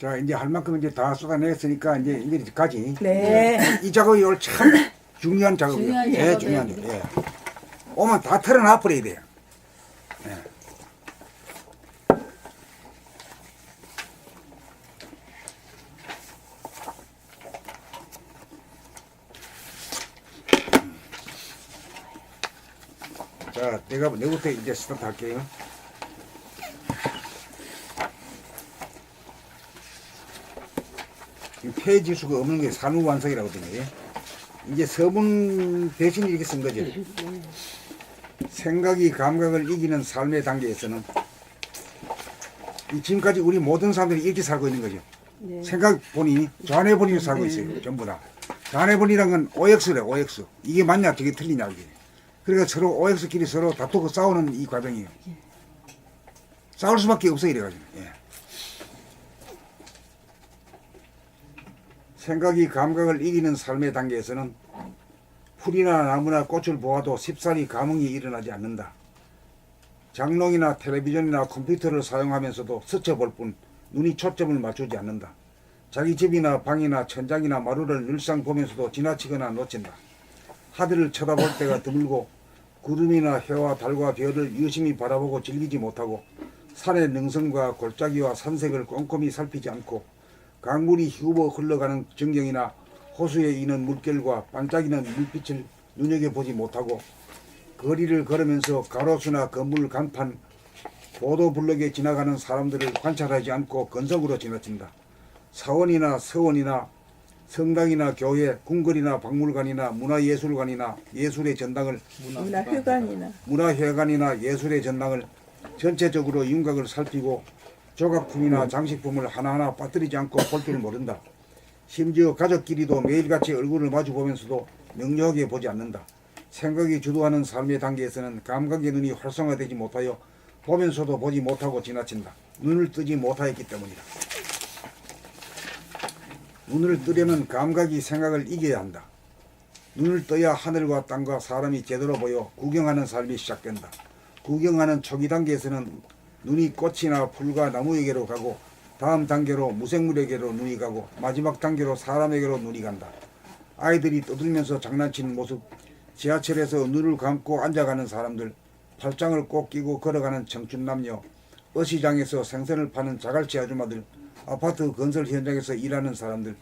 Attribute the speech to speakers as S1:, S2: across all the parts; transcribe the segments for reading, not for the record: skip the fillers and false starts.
S1: 자, 이제 할 만큼 이제 다 쏟아냈으니까 이제 가지.
S2: 네.
S1: 이 작업이 오늘 참 중요한 작업이에요.
S3: 중요한
S1: 예,
S3: 작업이에요.
S1: 중요한 작업. 예. 오면 다 털어놔 버려야 돼요. 예. 자, 내부터 이제 스타트 할게요. 폐지수가 없는 게 산후완성이라고 하거든요. 이제 서문 대신 이렇게 쓴 거죠. 생각이 감각을 이기는 삶의 단계에서는 지금까지 우리 모든 사람들이 이렇게 살고 있는 거죠.
S2: 네.
S1: 생각 본인이 좌뇌 본인이 살고 있어요. 전부 다. 좌뇌 본이란 건 OX래, OX. 이게 맞냐, 저게 틀리냐 이게. 그러니까 서로 OX끼리 서로 다투고 싸우는 이 과정이에요. 싸울 수밖에 없어 이래가지고. 예. 생각이 감각을 이기는 삶의 단계에서는 풀이나 나무나 꽃을 보아도 쉽사리 감흥이 일어나지 않는다. 장롱이나 텔레비전이나 컴퓨터를 사용하면서도 스쳐볼 뿐 눈이 초점을 맞추지 않는다. 자기 집이나 방이나 천장이나 마루를 늘상 보면서도 지나치거나 놓친다. 하늘을 쳐다볼 때가 드물고 구름이나 해와 달과 별을 유심히 바라보고 즐기지 못하고 산의 능선과 골짜기와 산색을 꼼꼼히 살피지 않고 강물이 휘우어 흘러가는 전경이나 호수에 있는 물결과 반짝이는 물빛을 눈여겨보지 못하고 거리를 걸으면서 가로수나 건물 간판, 보도블럭에 지나가는 사람들을 관찰하지 않고 건성으로 지나친다. 사원이나 서원이나 성당이나 교회, 궁궐이나 박물관이나 문화예술관이나 예술의 전당을 문화회관이나 예술의 전당을 전체적으로 윤곽을 살피고 조각품이나 장식품을 하나하나 빠뜨리지 않고 볼 줄 모른다. 심지어 가족끼리도 매일같이 얼굴을 마주보면서도 명료하게 보지 않는다. 생각이 주도하는 삶의 단계에서는 감각의 눈이 활성화되지 못하여 보면서도 보지 못하고 지나친다. 눈을 뜨지 못하였기 때문이다. 눈을 뜨려면 감각이 생각을 이겨야 한다. 눈을 떠야 하늘과 땅과 사람이 제대로 보여 구경하는 삶이 시작된다. 구경하는 초기 단계에서는 눈이 꽃이나 풀과 나무에게로 가고 다음 단계로 무생물에게로 눈이 가고 마지막 단계로 사람에게로 눈이 간다. 아이들이 떠들면서 장난치는 모습, 지하철에서 눈을 감고 앉아가는 사람들, 팔짱을 꼭 끼고 걸어가는 청춘 남녀, 어시장에서 생선을 파는 자갈치 아줌마들, 아파트 건설 현장에서 일하는 사람들,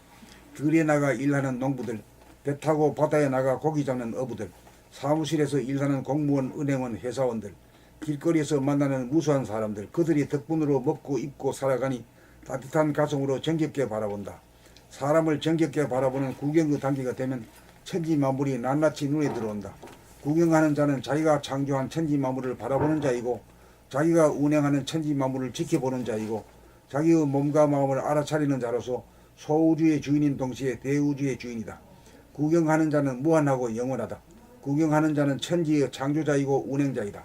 S1: 들에 나가 일하는 농부들, 배 타고 바다에 나가 고기 잡는 어부들, 사무실에서 일하는 공무원, 은행원, 회사원들, 길거리에서 만나는 무수한 사람들, 그들이 덕분으로 먹고 입고 살아가니 따뜻한 가슴으로 정겹게 바라본다. 사람을 정겹게 바라보는 구경의 단계가 되면 천지만물이 낱낱이 눈에 들어온다. 구경하는 자는 자기가 창조한 천지만물을 바라보는 자이고 자기가 운행하는 천지만물을 지켜보는 자이고 자기의 몸과 마음을 알아차리는 자로서 소우주의 주인인 동시에 대우주의 주인이다. 구경하는 자는 무한하고 영원하다. 구경하는 자는 천지의 창조자이고 운행자이다.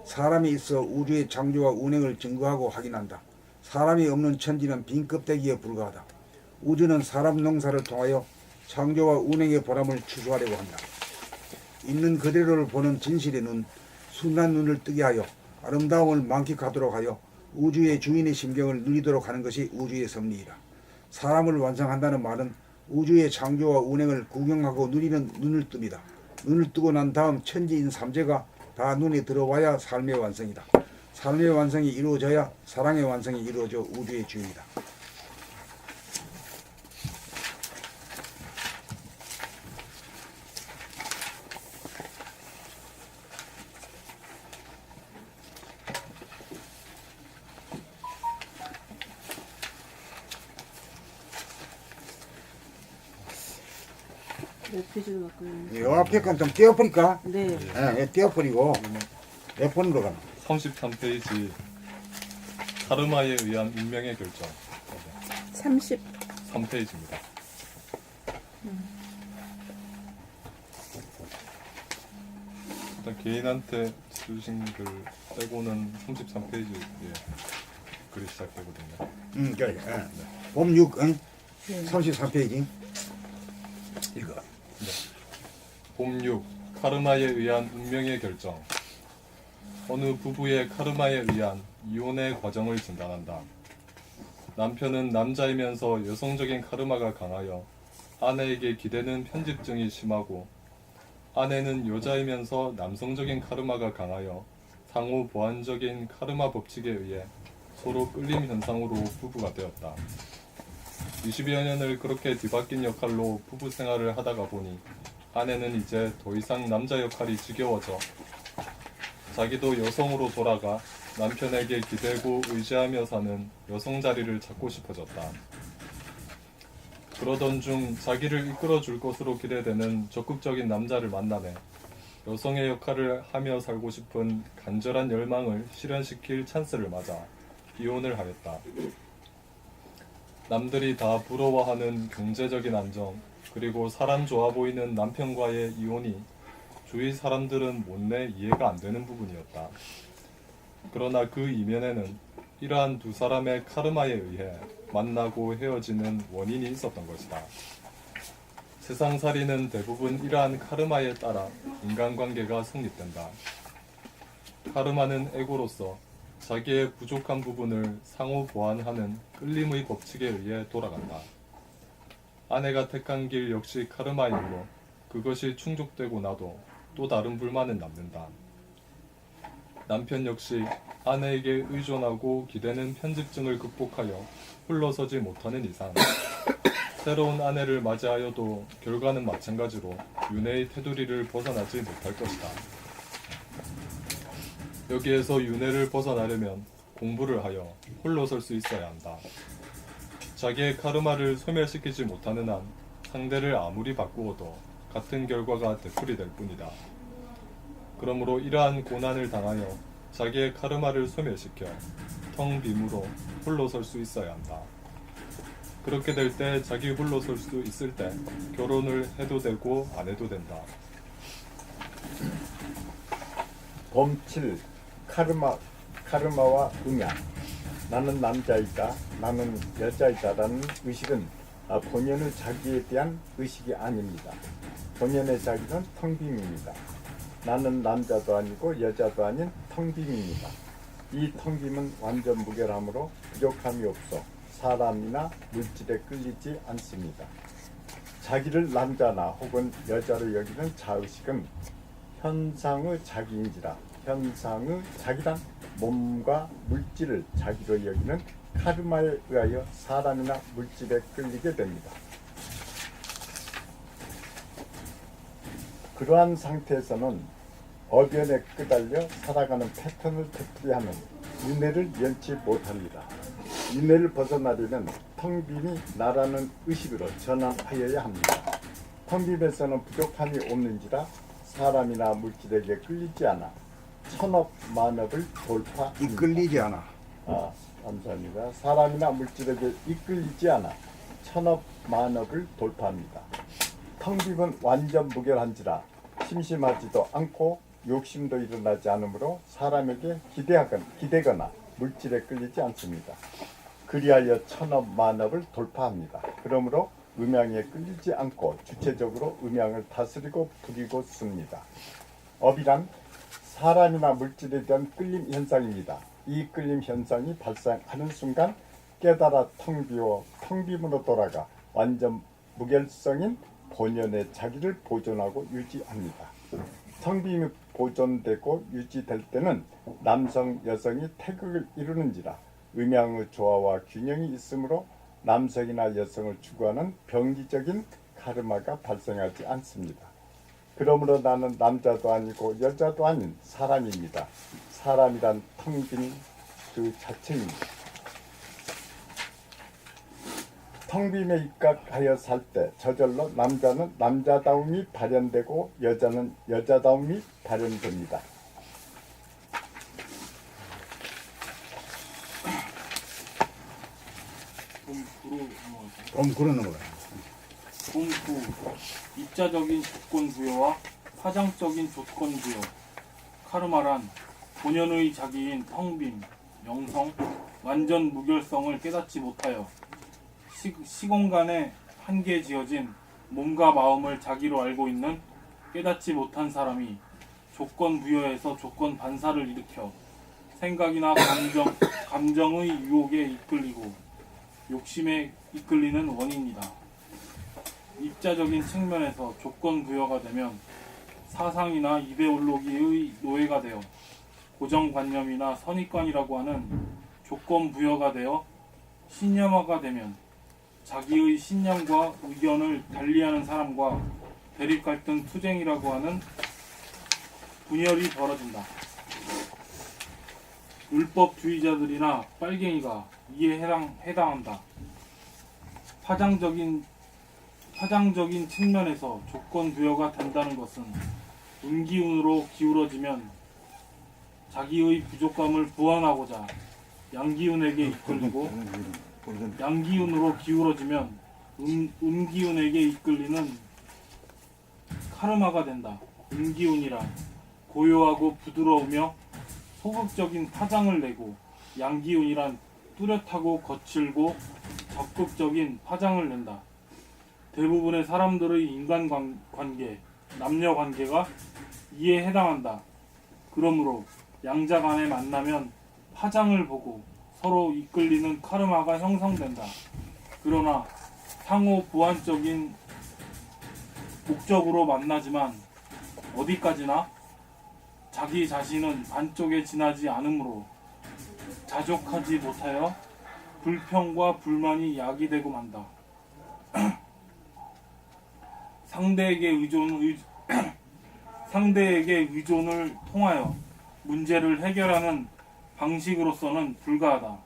S1: 사람이 있어 우주의 창조와 운행을 증거하고 확인한다. 사람이 없는 천지는 빈 껍데기에 불과하다. 우주는 사람 농사를 통하여 창조와 운행의 보람을 추구하려고 한다. 있는 그대로를 보는 진실의 눈, 순한 눈을 뜨게 하여 아름다움을 만끽하도록 하여 우주의 주인의 심경을 누리도록 하는 것이 우주의 섭리이다. 사람을 완성한다는 말은 우주의 창조와 운행을 구경하고 누리는 눈을 뜹니다. 눈을 뜨고 난 다음 천지인 삼재가 다 눈에 들어와야 삶의 완성이다. 삶의 완성이 이루어져야 사랑의 완성이 이루어져 우주의 주인이다.
S3: 몇 페이지로 바꾸는?
S1: 요 앞에 건 좀 떼어버릴까?
S3: 네.
S1: 예, 떼어버리고 몇 번으로 가나?
S4: 33페이지 카르마에 의한 운명의 결정
S2: 33페이지입니다.
S4: 3페이지입니다. 일단 개인한테 쓰신 글 빼고는 33페이지에 글이 시작되거든요.
S1: 그래. 봄 6, 33페이지. 읽어.
S4: 봄 6. 카르마에 의한 운명의 결정. 어느 부부의 카르마에 의한 이혼의 과정을 진단한다. 남편은 남자이면서 여성적인 카르마가 강하여 아내에게 기대는 편집증이 심하고, 아내는 여자이면서 남성적인 카르마가 강하여 상호 보완적인 카르마 법칙에 의해 서로 끌림 현상으로 부부가 되었다. 20여 년을 그렇게 뒤바뀐 역할로 부부 생활을 하다가 보니 아내는 이제 더 이상 남자 역할이 지겨워져 자기도 여성으로 돌아가 남편에게 기대고 의지하며 사는 여성 자리를 찾고 싶어졌다. 그러던 중 자기를 이끌어줄 것으로 기대되는 적극적인 남자를 만나매 여성의 역할을 하며 살고 싶은 간절한 열망을 실현시킬 찬스를 맞아 이혼을 하였다. 남들이 다 부러워하는 경제적인 안정, 그리고 사람 좋아 보이는 남편과의 이혼이 주위 사람들은 못내 이해가 안 되는 부분이었다. 그러나 그 이면에는 이러한 두 사람의 카르마에 의해 만나고 헤어지는 원인이 있었던 것이다. 세상살이는 대부분 이러한 카르마에 따라 인간관계가 성립된다. 카르마는 에고로서 자기의 부족한 부분을 상호 보완하는 끌림의 법칙에 의해 돌아간다. 아내가 택한 길 역시 카르마이므로 그것이 충족되고 나도 또 다른 불만은 남는다. 남편 역시 아내에게 의존하고 기대는 편집증을 극복하여 홀로서지 못하는 이상 새로운 아내를 맞이하여도 결과는 마찬가지로 윤회의 테두리를 벗어나지 못할 것이다. 여기에서 윤회를 벗어나려면 공부를 하여 홀로 설 수 있어야 한다. 자기의 카르마를 소멸시키지 못하는 한 상대를 아무리 바꾸어도 같은 결과가 되풀이될 뿐이다. 그러므로 이러한 고난을 당하여 자기의 카르마를 소멸시켜 텅 빔으로 홀로 설 수 있어야 한다. 그렇게 될 때 자기 홀로 설 수 있을 때 결혼을 해도 되고 안 해도 된다.
S2: 범칠 카르마와 음양. 나는 남자이다, 나는 여자이다라는 의식은 본연의 자기에 대한 의식이 아닙니다. 본연의 자기는 텅빔입니다. 나는 남자도 아니고 여자도 아닌 텅빔입니다. 이 텅빔은 완전 무결함으로 부족함이 없어 사람이나 물질에 끌리지 않습니다. 자기를 남자나 혹은 여자로 여기는 자의식은 현상의 자기인지라 현상의 자기란 몸과 물질을 자기로 여기는 카르마에 의하여 사람이나 물질에 끌리게 됩니다. 그러한 상태에서는 어변에 끄달려 살아가는 패턴을 되풀이하는 윤회를 연치 못합니다. 윤회를 벗어나려면 텅빔이 나라는 의식으로 전환하여야 합니다. 텅빔에서는 부족함이 없는지라 사람이나 물질에게 끌리지 않아 천업 만업을 돌파합니다.
S1: 이끌리지 않아.
S2: 감사합니다. 사람이나 물질에게 이끌리지 않아 천업 만업을 돌파합니다. 텅빔은 완전 무결한지라 심심하지도 않고 욕심도 일어나지 않으므로 사람에게 기대거나 물질에 끌리지 않습니다. 그리하여 천업 만업을 돌파합니다. 그러므로 음양에 끌리지 않고 주체적으로 음양을 다스리고 부리고 씁니다. 업이란 사람이나 물질에 대한 끌림 현상입니다. 이 끌림 현상이 발생하는 순간 깨달아 텅빔으로 돌아가 완전 무결성인 본연의 자기를 보존하고 유지합니다. 텅빔이 보존되고 유지될 때는 남성, 여성이 태극을 이루는지라 음양의 조화와 균형이 있으므로 남성이나 여성을 추구하는 병리적인 카르마가 발생하지 않습니다. 그러므로 나는 남자도 아니고 여자도 아닌 사람입니다. 사람이란 텅빈 그 자체입니다. 텅빔에 입각하여 살 때 저절로 남자는 남자다움이 발현되고 여자는 여자다움이 발현됩니다.
S1: 그럼 그러는 거야.
S3: 공9 입자적인 조건 부여와 파장적인 조건 부여. 카르마란 본연의 자기인 텅빔, 영성, 완전 무결성을 깨닫지 못하여 시공간에 한계 지어진 몸과 마음을 자기로 알고 있는 깨닫지 못한 사람이 조건 부여에서 조건 반사를 일으켜 생각이나 감정의 유혹에 이끌리고 욕심에 이끌리는 원인이다. 입자적인 측면에서 조건 부여가 되면 사상이나 이데올로기의 노예가 되어 고정관념이나 선입관이라고 하는 조건 부여가 되어 신념화가 되면 자기의 신념과 의견을 달리하는 사람과 대립갈등 투쟁이라고 하는 분열이 벌어진다. 율법주의자들이나 빨갱이가 이에 해당한다. 파장적인 측면에서 조건 부여가 된다는 것은 음기운으로 기울어지면 자기의 부족감을 보완하고자 양기운에게 이끌리고 양기운으로 기울어지면 음기운에게 이끌리는 카르마가 된다. 음기운이란 고요하고 부드러우며 소극적인 파장을 내고 양기운이란 뚜렷하고 거칠고 적극적인 파장을 낸다. 대부분의 사람들의 인간관계, 남녀관계가 이에 해당한다. 그러므로 양자 간의 만나면 파장을 보고 서로 이끌리는 카르마가 형성된다. 그러나 상호 보완적인 목적으로 만나지만 어디까지나 자기 자신은 반쪽에 지나지 않으므로 자족하지 못하여 불평과 불만이 야기되고 만다. 상대에게 의존을 통하여 문제를 해결하는 방식으로서는 불가하다.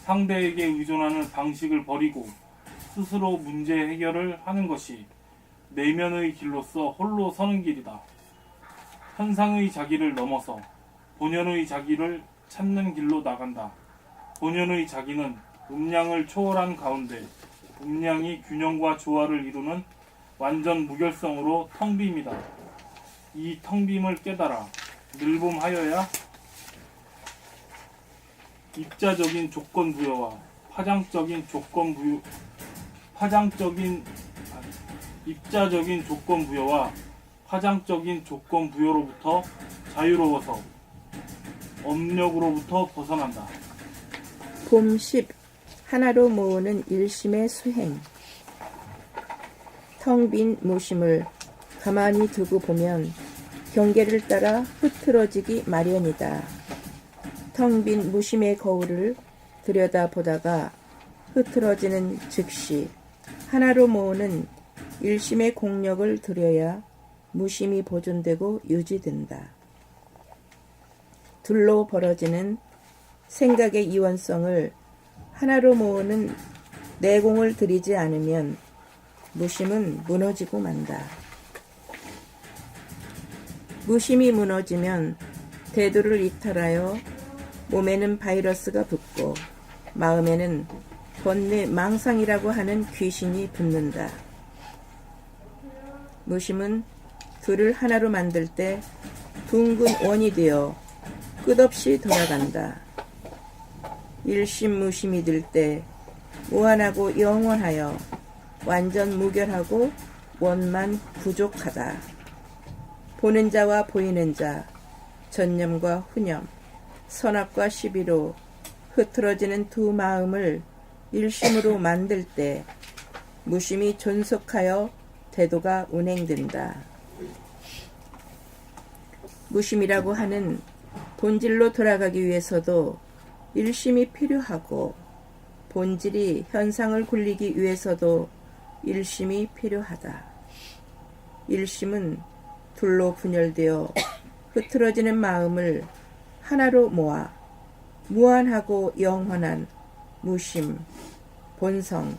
S3: 상대에게 의존하는 방식을 버리고 스스로 문제 해결을 하는 것이 내면의 길로서 홀로 서는 길이다. 현상의 자기를 넘어서 본연의 자기를 찾는 길로 나간다. 본연의 자기는 음량을 초월한 가운데 음량이 균형과 조화를 이루는 완전 무결성으로 텅빔이다. 이 텅빔을 깨달아 늘봄하여야 입자적인 조건 부여와 입자적인 조건 부여와 파장적인 조건 부여로부터 자유로워서 업력으로부터 벗어난다.
S5: 봄 10. 하나로 모으는 일심의 수행. 텅 빈 무심을 가만히 두고 보면 경계를 따라 흐트러지기 마련이다. 텅 빈 무심의 거울을 들여다보다가 흐트러지는 즉시 하나로 모으는 일심의 공력을 들여야 무심이 보존되고 유지된다. 둘로 벌어지는 생각의 이원성을 하나로 모으는 내공을 들이지 않으면 무심은 무너지고 만다. 무심이 무너지면 대두를 이탈하여 몸에는 바이러스가 붙고 마음에는 번뇌 망상이라고 하는 귀신이 붙는다. 무심은 둘을 하나로 만들 때 둥근 원이 되어 끝없이 돌아간다. 일심무심이 들 때 무한하고 영원하여 완전 무결하고 원만 부족하다. 보는 자와 보이는 자, 전념과 후념, 선악과 시비로 흐트러지는 두 마음을 일심으로 만들 때 무심이 존속하여 태도가 운행된다. 무심이라고 하는 본질로 돌아가기 위해서도 일심이 필요하고 본질이 현상을 굴리기 위해서도 일심이 필요하다. 일심은 둘로 분열되어 흐트러지는 마음을 하나로 모아 무한하고 영원한 무심, 본성,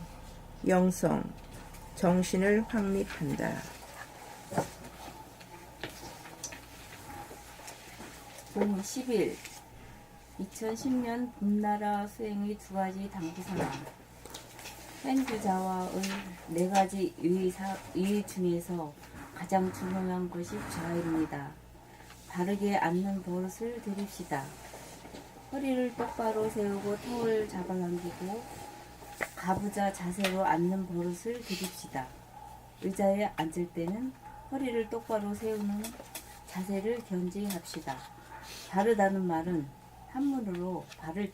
S5: 영성, 정신을 확립한다.
S6: 봄 10일 2010년 봄나라 수행의 두 가지 당부사항. 현주자와의 네 가지 유의 중에서 가장 중요한 것이 좌일입니다. 바르게 앉는 버릇을 들입시다. 허리를 똑바로 세우고 턱을 잡아당기고 가부좌 자세로 앉는 버릇을 들입시다. 의자에 앉을 때는 허리를 똑바로 세우는 자세를 견지합시다. 바르다는 말은 한문으로 바를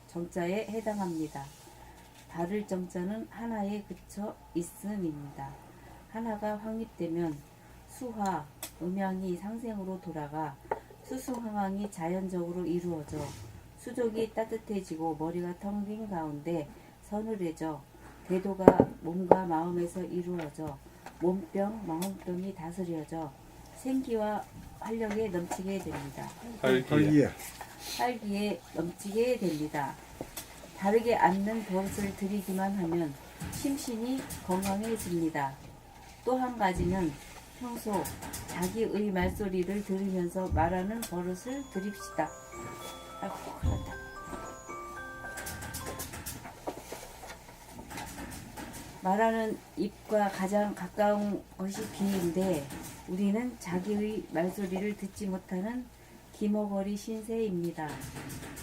S6: 정자에 해당합니다. 바를 정자는 하나에 그쳐 있음입니다. 하나가 확립되면 수화, 음양이 상생으로 돌아가 수승항항이 자연적으로 이루어져 수족이 따뜻해지고 머리가 텅 빈 가운데 서늘해져 대도가 몸과 마음에서 이루어져 몸병, 마음병이 다스려져 생기와 활력에 넘치게 됩니다.
S4: 활기에
S6: 활기에 넘치게 됩니다. 바르게 앉는 버릇을 들이기만 하면 심신이 건강해집니다. 또 한 가지는 평소 자기의 말소리를 들으면서 말하는 버릇을 들입시다. 아이고, 그렇다. 말하는 입과 가장 가까운 것이 귀인데 우리는 자기의 말소리를 듣지 못하는 기머거리 신세입니다.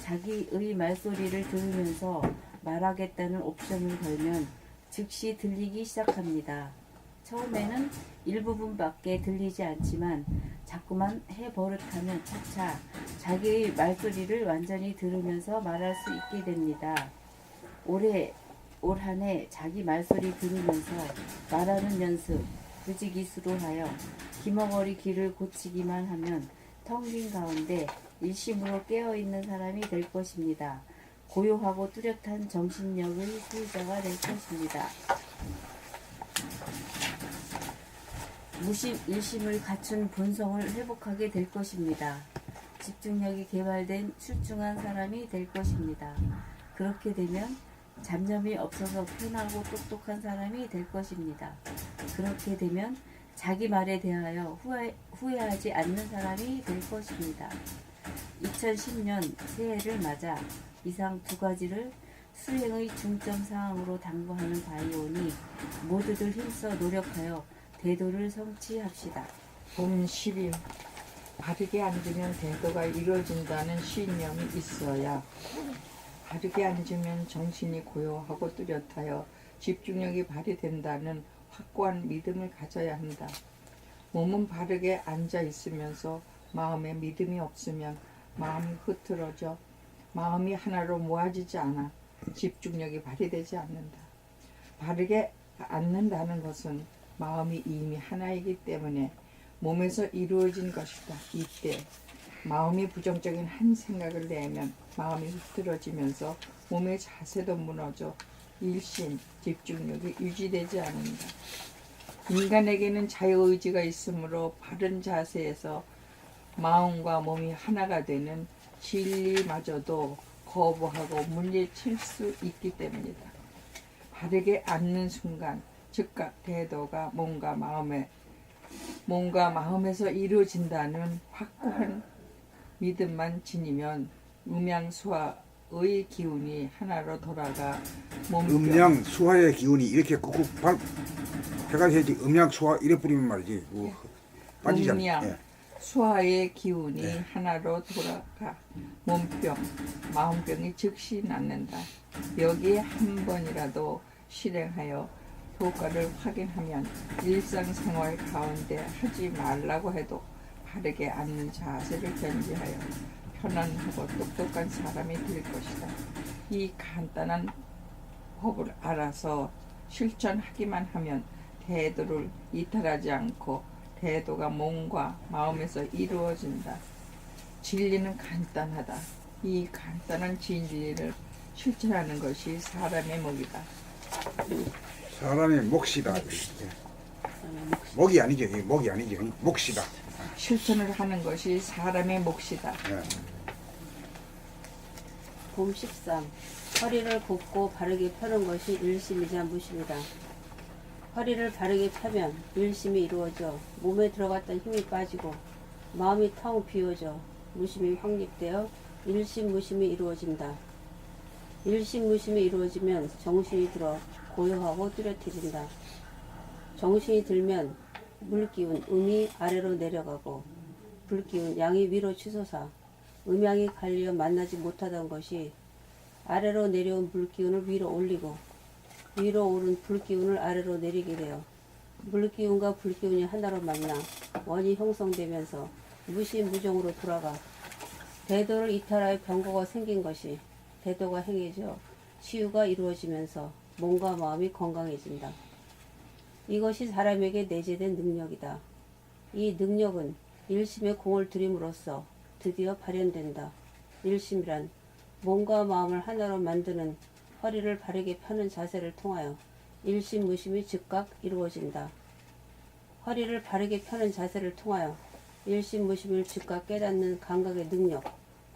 S6: 자기의 말소리를 들으면서 말하겠다는 옵션을 걸면 즉시 들리기 시작합니다. 처음에는 일부분밖에 들리지 않지만 자꾸만 해버릇하면 차차 자기의 말소리를 완전히 들으면서 말할 수 있게 됩니다. 올 한 해 자기 말소리 들으면서 말하는 연습, 부지기수로 하여 기머거리 귀를 고치기만 하면 텅 빈 가운데 일심으로 깨어있는 사람이 될 것입니다. 고요하고 뚜렷한 정신력의 소유자가 될 것입니다. 무심 일심을 갖춘 본성을 회복하게 될 것입니다. 집중력이 개발된 출중한 사람이 될 것입니다. 그렇게 되면 잡념이 없어서 편하고 똑똑한 사람이 될 것입니다. 그렇게 되면 자기 말에 대하여 후회하지 않는 사람이 될 것입니다. 2010년 새해를 맞아 이상 두 가지를 수행의 중점 사항으로 당부하는 바이오니 모두들 힘써 노력하여 대도를 성취합시다.
S5: 봄 10일 바르게 앉으면 대도가 이루어진다는 신념이 있어야 바르게 앉으면 정신이 고요하고 뚜렷하여 집중력이 발휘된다는 확고한 믿음을 가져야 한다. 몸은 바르게 앉아 있으면서 마음에 믿음이 없으면 마음이 흐트러져 마음이 하나로 모아지지 않아 집중력이 발휘되지 않는다. 바르게 앉는다는 것은 마음이 이미 하나이기 때문에 몸에서 이루어진 것이다. 이때 마음이 부정적인 한 생각을 내면 마음이 흐트러지면서 몸의 자세도 무너져 일심, 집중력이 유지되지 않는다. 인간에게는 자유의지가 있으므로 바른 자세에서 마음과 몸이 하나가 되는 진리마저도 거부하고 물리칠 수 있기 때문이다. 바르게 앉는 순간 즉각 대도가 몸과 마음에서 이루어진다는 확고한 믿음만 지니면 음양수화의 기운이 하나로 돌아가
S1: 음양 수화의 기운이 이렇게 꾹꾹 해가지고 음양 수화 이래 뿌리면 말이지 빠지지 않
S5: 음양 수화의 기운이 하나로 돌아가 몸병, 마음병이 즉시 낫는다. 여기에 한 번이라도 실행하여 효과를 확인하면 일상생활 가운데 하지 말라고 해도 바르게 앉는 자세를 견지하여 편안하고 똑똑한 사람이 될 것이다. 이 간단한 법을 알아서 실천하기만 하면 대도를 이탈하지 않고 대도가 몸과 마음에서 이루어진다. 진리는 간단하다. 이 간단한 진리를 실천하는 것이 사람의 목이다.
S1: 사람의 몫이다. 목이 아니죠. 목이 아니죠. 몫이다.
S5: 실천을 하는 것이 사람의 몫이다.
S1: 예.
S7: 봄 13. 허리를 굽고 바르게 펴는 것이 일심이자 무심이다. 허리를 바르게 펴면 일심이 이루어져 몸에 들어갔던 힘이 빠지고 마음이 텅 비워져 무심이 확립되어 일심 무심이 이루어진다. 일심 무심이 이루어지면 정신이 들어 고요하고 뚜렷해진다. 정신이 들면 물기운 음이 아래로 내려가고 불기운 양이 위로 치솟아 음양이 갈려 만나지 못하던 것이 아래로 내려온 물기운을 위로 올리고 위로 오른 불기운을 아래로 내리게 되어 물기운과 불기운이 하나로 만나 원이 형성되면서 무시무정으로 돌아가 대도를 이탈하여 병거가 생긴 것이 대도가 행해져 치유가 이루어지면서 몸과 마음이 건강해진다. 이것이 사람에게 내재된 능력이다. 이 능력은 일심의 공을 들임으로써 드디어 발현된다. 일심이란 몸과 마음을 하나로 만드는 허리를 바르게 펴는 자세를 통하여 일심무심이 즉각 이루어진다. 허리를 바르게 펴는 자세를 통하여 일심무심을 즉각 깨닫는 감각의 능력,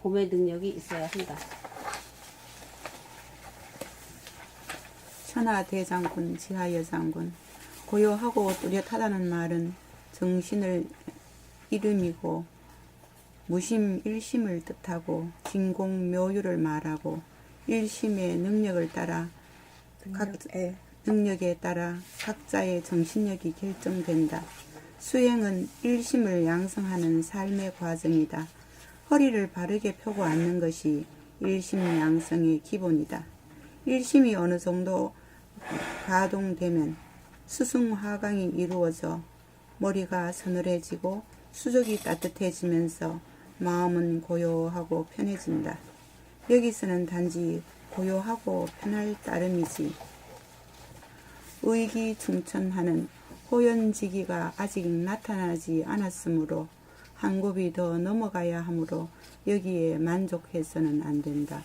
S7: 봄의 능력이 있어야 한다.
S5: 천하대장군, 지하여장군. 고요하고 뚜렷하다는 말은 정신을 이름이고 무심 일심을 뜻하고 진공묘유를 말하고 일심의 능력에 따라 각자의 정신력이 결정된다. 수행은 일심을 양성하는 삶의 과정이다. 허리를 바르게 펴고 앉는 것이 일심 양성의 기본이다. 일심이 어느 정도 가동되면 수승화강이 이루어져 머리가 서늘해지고 수족이 따뜻해지면서 마음은 고요하고 편해진다. 여기서는 단지 고요하고 편할 따름이지 의기충천하는 호연지기가 아직 나타나지 않았으므로 한 곱이 더 넘어가야 하므로 여기에 만족해서는 안 된다.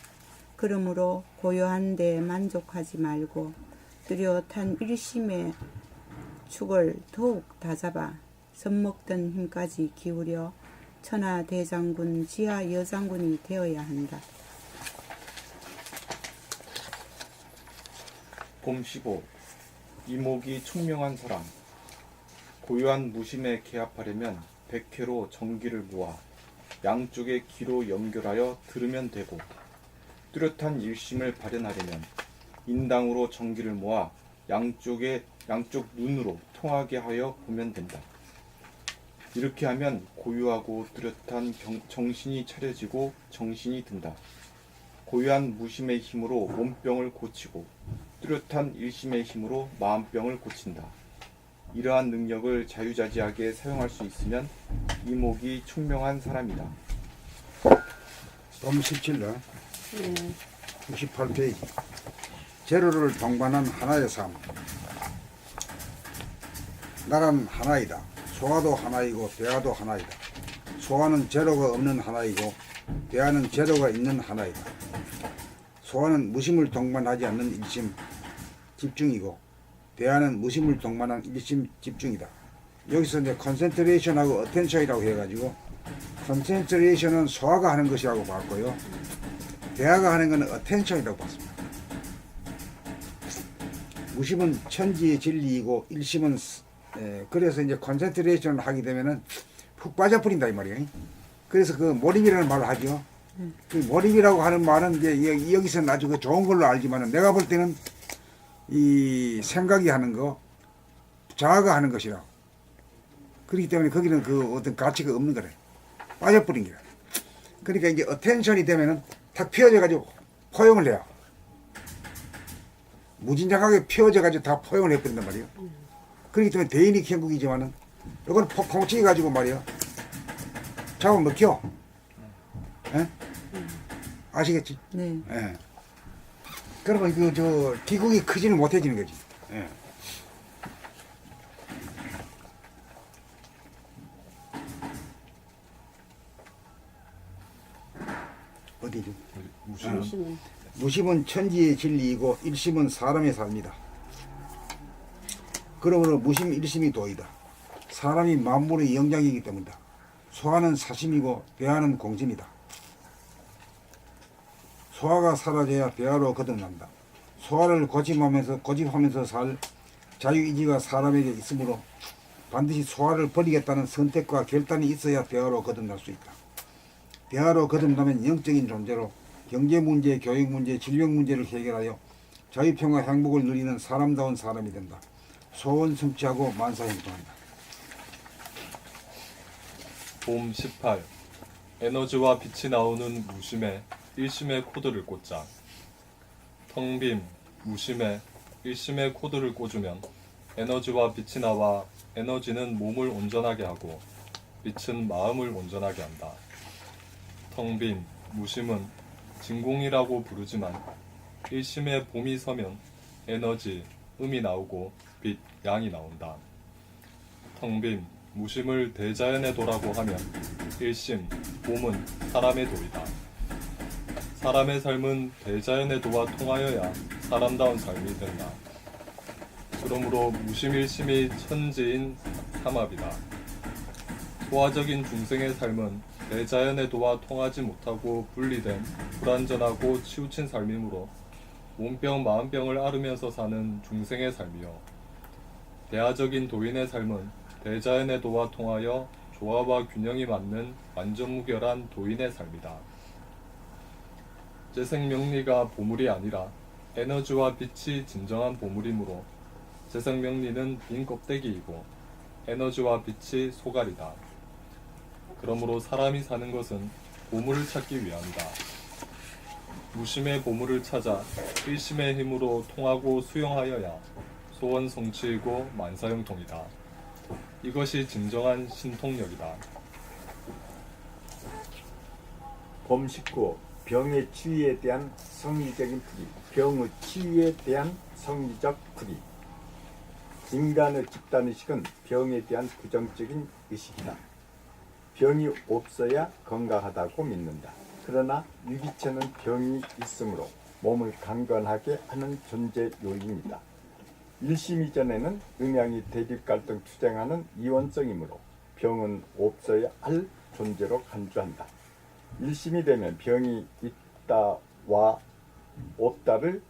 S5: 그러므로 고요한 데 만족하지 말고 뚜렷한 일심의 축을 더욱 다잡아 젖먹던 힘까지 기울여 천하대장군, 지하여장군이 되어야 한다.
S8: 봄 15. 이목이 총명한 사람. 고요한 무심에 개합하려면 백회로 정기를 모아 양쪽의 귀로 연결하여 들으면 되고, 뚜렷한 일심을 발현하려면 인당으로 정기를 모아 양쪽 눈으로 통하게 하여 보면 된다. 이렇게 하면 고요하고 뚜렷한 정신이 차려지고 정신이 든다. 고요한 무심의 힘으로 몸병을 고치고 뚜렷한 일심의 힘으로 마음병을 고친다. 이러한 능력을 자유자재하게 사용할 수 있으면 이목이 총명한 사람이다.
S1: 봄 17날
S7: 네.
S1: 98페이지. 제로를 동반한 하나의 삶. 나란 하나이다. 소화도 하나이고 대화도 하나이다. 소화는 제로가 없는 하나이고 대화는 제로가 있는 하나이다. 소화는 무심을 동반하지 않는 일심 집중이고 대화는 무심을 동반한 일심 집중이다. 여기서 이제 컨센트레이션하고 어텐션이라고 해가지고 컨센트레이션은 소화가 하는 것이라고 봤고요. 대화가 하는 것은 어텐션이라고 봤습니다. 무심은 천지의 진리이고 일심은 그래서 이제 컨센트레이션을 하게 되면은 푹 빠져버린다 이 말이에요. 그래서 그 몰입이라는 말을 하죠. 그 몰입이라고 하는 말은 이제 여기서는 아주 그 좋은 걸로 알지만은 내가 볼 때는 이 생각이 하는 거, 자아가 하는 것이라. 그렇기 때문에 거기는 그 어떤 가치가 없는 거래. 빠져버린 거라. 그러니까 이제 어텐션이 되면은 탁 피어져 가지고 포용을 해요. 무진장하게 피어져 가지고 다 포용을 해버린단 말이에요. 그렇기 때문에 대인이 경국이지만은 이건 퐁치기 가지고 말이에요. 잡으면 먹혀. 예? 아시겠지?
S5: 네.
S1: 예. 그러면 기국이 크지는 못해지는 거지. 예. 어디죠?
S7: 무심은
S1: 무심은 천지의 진리이고 일심은 사람의 삶이다. 그러므로 무심 일심이 도이다. 사람이 만물의 영장이기 때문이다. 소화는 사심이고 대화는 공심이다. 소화가 사라져야 대화로 거듭난다. 소화를 고집하면서 살 자유의지가 사람에게 있으므로 반드시 소화를 버리겠다는 선택과 결단이 있어야 대화로 거듭날 수 있다. 대화로 거듭나면 영적인 존재로 경제문제, 교육문제, 질병문제를 해결하여 자유평화 행복을 누리는 사람다운 사람이 된다. 소원 성취하고 만사형통한다.
S4: 봄 18. 에너지와 빛이 나오는 무심에 일심의 코드를 꽂자. 텅빔, 무심에 일심의 코드를 꽂으면 에너지와 빛이 나와 에너지는 몸을 온전하게 하고 빛은 마음을 온전하게 한다. 텅빔, 무심은 진공이라고 부르지만 일심에 봄이 서면 에너지, 음이 나오고 빛, 양이 나온다. 텅빔, 무심을 대자연의 도라고 하면 일심, 봄은 사람의 도이다. 사람의 삶은 대자연의 도와 통하여야 사람다운 삶이 된다. 그러므로 무심일심이 천지인 삼합이다. 소화적인 중생의 삶은 대자연의 도와 통하지 못하고 분리된 불완전하고 치우친 삶이므로 몸병 마음병을 앓으면서 사는 중생의 삶이요. 대하적인 도인의 삶은 대자연의 도와 통하여 조화와 균형이 맞는 완전무결한 도인의 삶이다. 재생명리가 보물이 아니라 에너지와 빛이 진정한 보물이므로 재생명리는 빈 껍데기이고 에너지와 빛이 소갈이다. 그러므로 사람이 사는 것은 보물을 찾기 위함이다. 무심의 보물을 찾아 일심의 힘으로 통하고 수용하여야 소원 성취이고 만사형통이다. 이것이 진정한 신통력이다.
S2: 봄 19. 병의 치유에 대한 성리적인 풀이. 병의 치유에 대한 성리적 풀이. 인간의 집단의식은 병에 대한 부정적인 의식이다. 병이 없어야 건강하다고 믿는다. 그러나 유기체는 병이 있으므로 몸을 강건하게 하는 존재 요인이다. 일심 이전에는 음양이 대립갈등 투쟁하는 이원성이므로 병은 없어야 할 존재로 간주한다. 일심이 되면 병이 있다와 없다를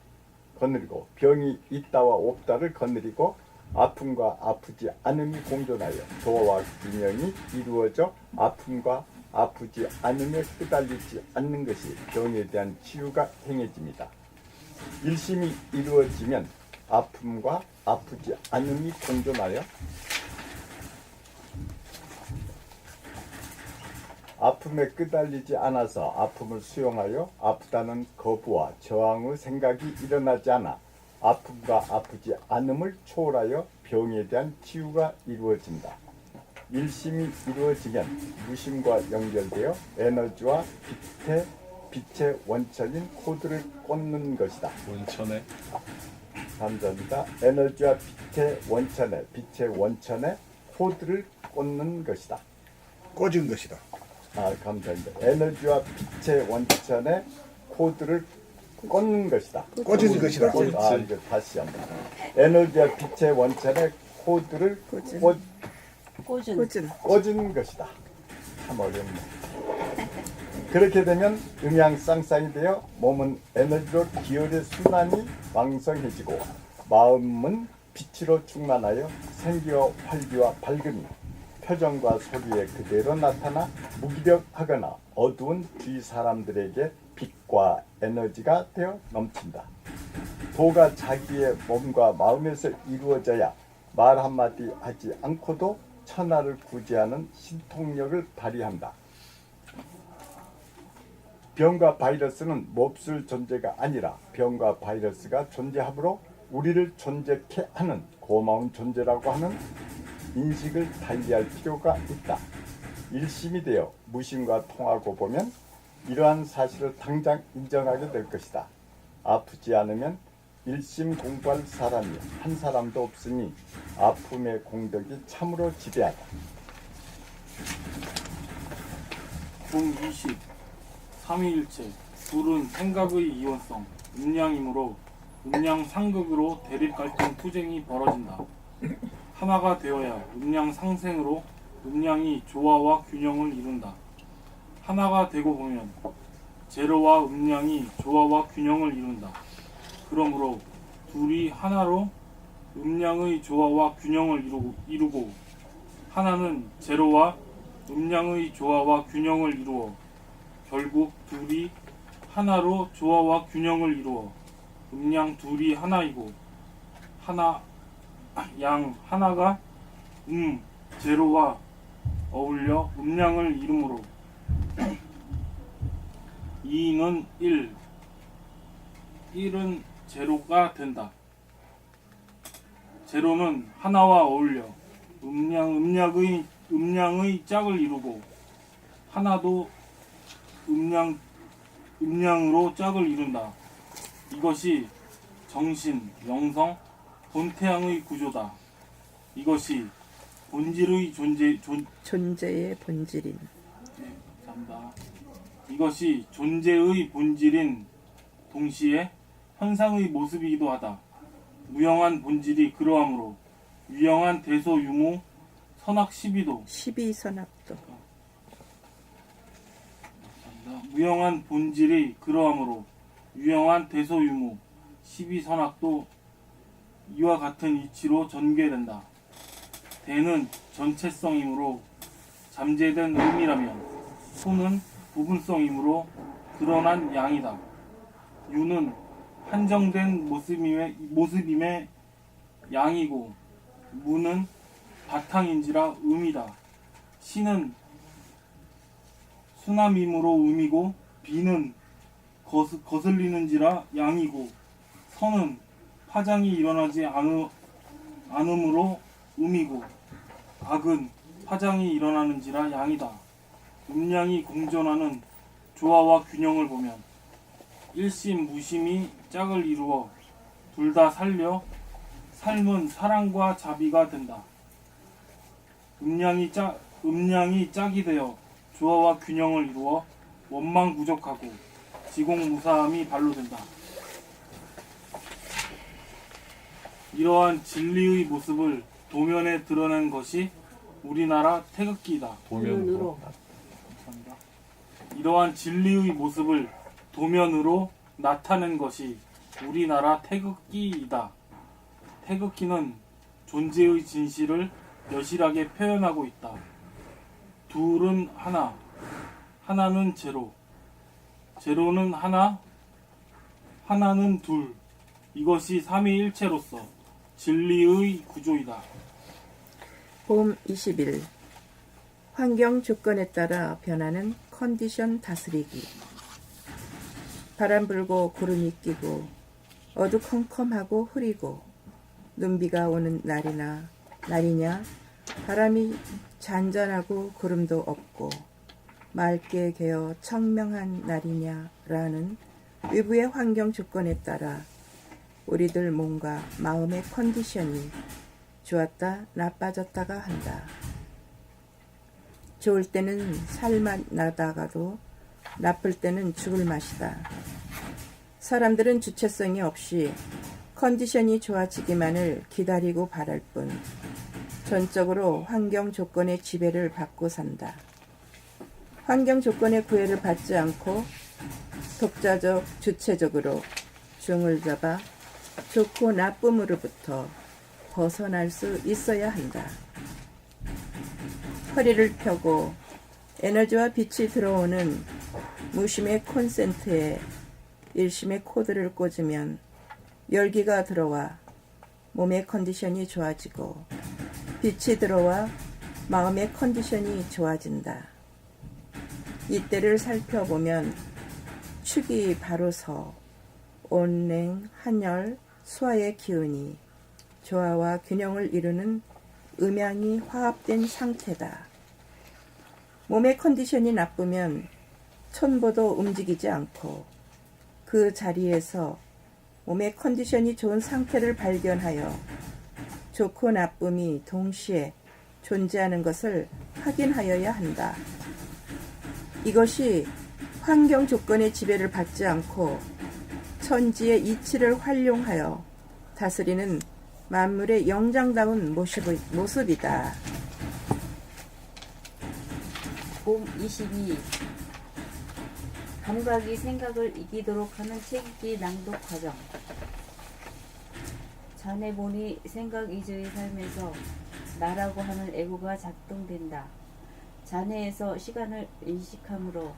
S2: 거느리고 병이 있다와 없다를 거느리고 아픔과 아프지 않음이 공존하여 조화와 균형이 이루어져 아픔과 아프지 않음에 끄달리지 않는 것이 병에 대한 치유가 행해집니다. 일심이 이루어지면 아픔과 아프지 않음이 공존하여 아픔에 끄달리지 않아서 아픔을 수용하여 아프다는 거부와 저항의 생각이 일어나지 않아 아픔과 아프지 않음을 초월하여 병에 대한 치유가 이루어진다. 일심이 이루어지면 무심과 연결되어 에너지와 빛의 원천인 코드를 꽂는 것이다.
S4: 원천에
S2: 감사합니다. 에너지와 빛의 원천에 코드를 꽂는 것이다.
S1: 꽂은 것이다.
S2: 감사합니다. 에너지와 빛의 원천에 코드를 꽂는 것이다.
S1: 꽂은 것이다.
S2: 이거 다시 한번. 에너지와 빛의 원천에 코드를 꽂은 것이다. 참 어렵네. 그렇게 되면 음양쌍쌍이 되어 몸은 에너지로 기혈의 순환이 왕성해지고 마음은 빛으로 충만하여 생기와 활기와 밝음이 표정과 소리에 그대로 나타나 무기력하거나 어두운 주위 사람들에게 빛과 에너지가 되어 넘친다. 도가 자기의 몸과 마음에서 이루어져야 말 한마디 하지 않고도 천하를 구제하는 신통력을 발휘한다. 병과 바이러스는 몹쓸 존재가 아니라 병과 바이러스가 존재하므로 우리를 존재케 하는 고마운 존재라고 하는 인식을 달리할 필요가 있다. 일심이 되어 무심과 통하고 보면 이러한 사실을 당장 인정하게 될 것이다. 아프지 않으면 일심 공부할 사람이 한 사람도 없으니 아픔의 공덕이 참으로 지대하다.
S3: 동 20. 삼위일체. 둘은 생각의 이원성, 음양이므로 음양 상극으로 대립 갈등 투쟁이 벌어진다. 하나가 되어야 음양 상생으로 음양이 조화와 균형을 이룬다. 하나가 되고 보면 제로와 음양이 조화와 균형을 이룬다. 그러므로 둘이 하나로 음양의 조화와 균형을 이루고 하나는 제로와 음양의 조화와 균형을 이루어 결국 둘이 하나로 조화와 균형을 이루어 음양 둘이 하나이고 양 하나가 제로와 어울려 음양을 이루므로 2는 1은 제로가 된다. 제로는 하나와 어울려 음양의 짝을 이루고 하나도 음양으로 짝을 이룬다. 이것이 정신, 영성, 본태양의 구조다. 이것이 본질의
S5: 존재의 본질인
S3: 감사합니다. 이것이 존재의 본질인 동시에 현상의 모습이기도 하다. 무형한 본질이 그러하므로 유형한 대소유무 선악 12도
S5: 12선악도
S3: 무형한 본질이 그러하므로 유형한 대소유무 12선악도 이와 같은 이치로 전개된다. 대는 전체성이므로 잠재된 의미라면 소는 부분성이므로 드러난 양이다. 유는 한정된 모습임의 양이고 무는 바탕인지라 음이다. 시는 수남이므로 음이고 비는 거슬리는지라 양이고 선은 파장이 일어나지 않음으로 음이고 악은 파장이 일어나는지라 양이다. 음양이 공존하는 조화와 균형을 보면 일심 무심이 짝을 이루어 둘 다 살려 삶은 사랑과 자비가 된다. 음양이 짝이 되어 조화와 균형을 이루어 원망부족하고 지공무사함이 발로된다. 이러한 진리의 모습을 도면에 드러낸 것이 우리나라 태극기이다.
S4: 도면으로
S3: 감사합니다. 이러한 진리의 모습을 도면으로 나타낸 것이 우리나라 태극기이다. 태극기는 존재의 진실을 여실하게 표현하고 있다. 둘은 하나, 하나는 제로, 제로는 하나, 하나는 둘. 이것이 삼위일체로서 진리의 구조이다.
S5: 봄 20일 환경 조건에 따라 변하는 컨디션 다스리기. 바람 불고 구름이 끼고 어두컴컴하고 흐리고 눈비가 오는 날이냐 바람이 잔잔하고 구름도 없고 맑게 개어 청명한 날이냐라는 외부의 환경 조건에 따라 우리들 몸과 마음의 컨디션이 좋았다 나빠졌다가 한다. 좋을 때는 살맛 나다가도 나쁠 때는 죽을 맛이다. 사람들은 주체성이 없이 컨디션이 좋아지기만을 기다리고 바랄 뿐 전적으로 환경 조건의 지배를 받고 산다. 환경 조건의 구애를 받지 않고 독자적 주체적으로 중을 잡아 좋고 나쁨으로부터 벗어날 수 있어야 한다. 허리를 펴고 에너지와 빛이 들어오는 무심의 콘센트에 일심의 코드를 꽂으면 열기가 들어와 몸의 컨디션이 좋아지고 빛이 들어와 마음의 컨디션이 좋아진다. 이때를 살펴보면 축이 바로 서 온냉, 한열, 수화의 기운이 조화와 균형을 이루는 음양이 화합된 상태다. 몸의 컨디션이 나쁘면 촌보도 움직이지 않고 그 자리에서 몸의 컨디션이 좋은 상태를 발견하여 좋고 나쁨이 동시에 존재하는 것을 확인하여야 한다. 이것이 환경 조건의 지배를 받지 않고 천지의 이치를 활용하여 다스리는 만물의 영장다운 모습이다.
S6: 봄 22. 감각이 생각을 이기도록 하는 책읽기 낭독 과정. 자네 보니 생각 위주의 삶에서 나라고 하는 에고가 작동된다. 자네에서 시간을 인식함으로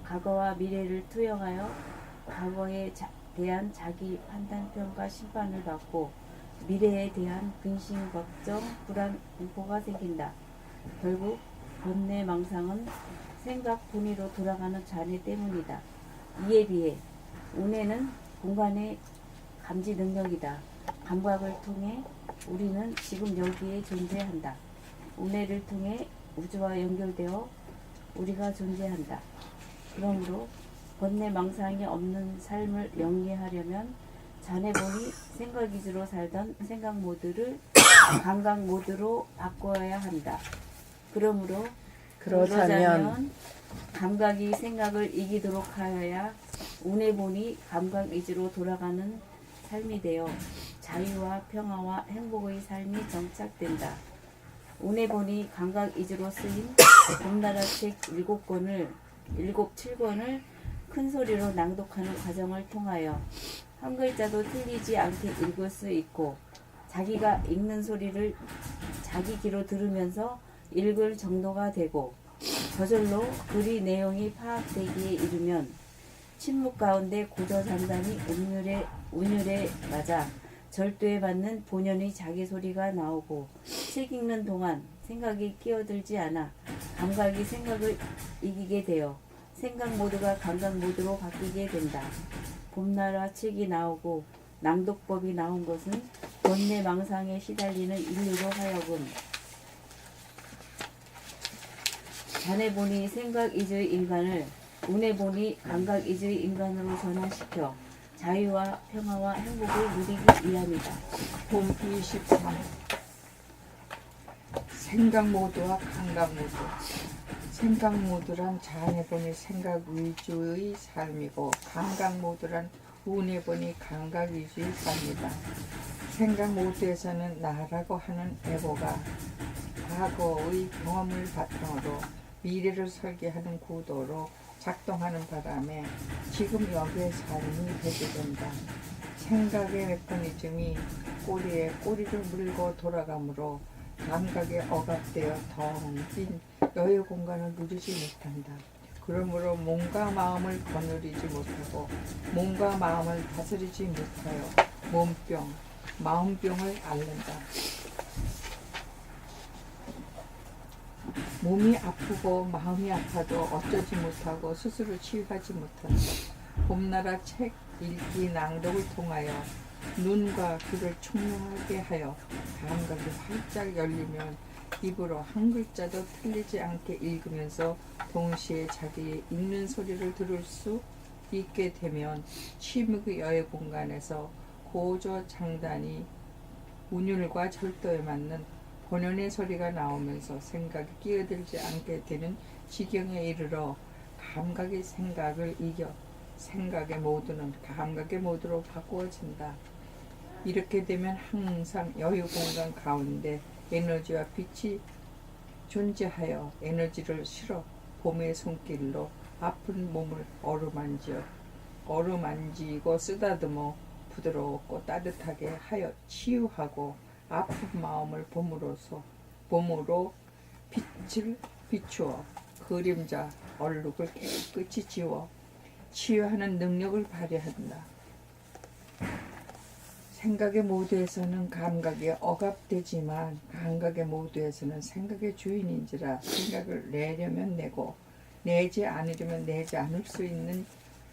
S6: 과거와 미래를 투영하여 과거에 대한 자기 판단평가 심판을 받고 미래에 대한 근심, 걱정, 불안, 공포가 생긴다. 결국 번뇌망상은 생각 분위로 돌아가는 자네 때문이다. 이에 비해 운해는 공간의 감지 능력이다. 감각을 통해 우리는 지금 여기에 존재한다. 운해를 통해 우주와 연결되어 우리가 존재한다. 그러므로 번뇌망상이 없는 삶을 영위하려면 자네분이 생각 위주로 살던 생각 모드를 감각 모드로 바꿔야 한다. 그러므로
S5: 그러자면
S6: 감각이 생각을 이기도록 하여야 운해본이 감각 위주로 돌아가는 삶이 되어 자유와 평화와 행복의 삶이 정착된다. 운해본이 감각 위주로 쓰인 봄나라 책 7권을 큰 소리로 낭독하는 과정을 통하여 한 글자도 틀리지 않게 읽을 수 있고 자기가 읽는 소리를 자기 귀로 들으면서 읽을 정도가 되고 저절로 글의 내용이 파악되기에 이르면 침묵 가운데 고저장단이 운율에 맞아 절도에 맞는 본연의 자기 소리가 나오고 책 읽는 동안 생각이 끼어들지 않아 감각이 생각을 이기게 되어 생각 모드가 감각 모드로 바뀌게 된다. 봄나라 책이 나오고 낭독법이 나온 것은 번뇌망상에 시달리는 인류로 하여금 자네본이 생각 위주의 인간을 운해본이 감각 위주의 인간으로 전환시켜 자유와 평화와 행복을 누리기 위함이다.
S9: 봄 23. 생각 모드와 감각 모드. 생각 모드란 자네본이 생각 위주의 삶이고 감각 모드란 운해본이 감각 위주의 삶이다. 생각 모드에서는 나라고 하는 에고가 과거의 경험을 바탕으로 미래를 설계하는 구도로 작동하는 바람에 지금 여기의 삶이 배제된다. 생각의 메커니즘이 꼬리에 꼬리를 물고 돌아가므로 감각에 억압되어 텅 빈 여유 공간을 누리지 못한다. 그러므로 몸과 마음을 거느리지 못하고 몸과 마음을 다스리지 못하여 몸병, 마음병을 앓는다. 몸이 아프고 마음이 아파도 어쩌지 못하고 스스로 치유하지 못한다. 봄나라 책 읽기 낭독을 통하여 눈과 귀를 총명하게 하여 감각이 활짝 열리면 입으로 한 글자도 틀리지 않게 읽으면서 동시에 자기의 읽는 소리를 들을 수 있게 되면 침묵의 여의 공간에서 고저 장단이 운율과 절도에 맞는 본연의 소리가 나오면서 생각이 끼어들지 않게 되는 지경에 이르러 감각이 생각을 이겨 생각의 모드는 감각의 모드로 바꾸어진다. 이렇게 되면 항상 여유 공간 가운데 에너지와 빛이 존재하여 에너지를 실어 봄의 손길로 아픈 몸을 어루만지고 쓰다듬어 부드럽고 따뜻하게 하여 치유하고 아픈 마음을 봄으로 빛을 비추어 그림자 얼룩을 깨끗이 지워 치유하는 능력을 발휘한다. 생각의 모드에서는 감각에 억압되지만 감각의 모드에서는 생각의 주인인지라 생각을 내려면 내고 내지 않으려면 내지 않을 수 있는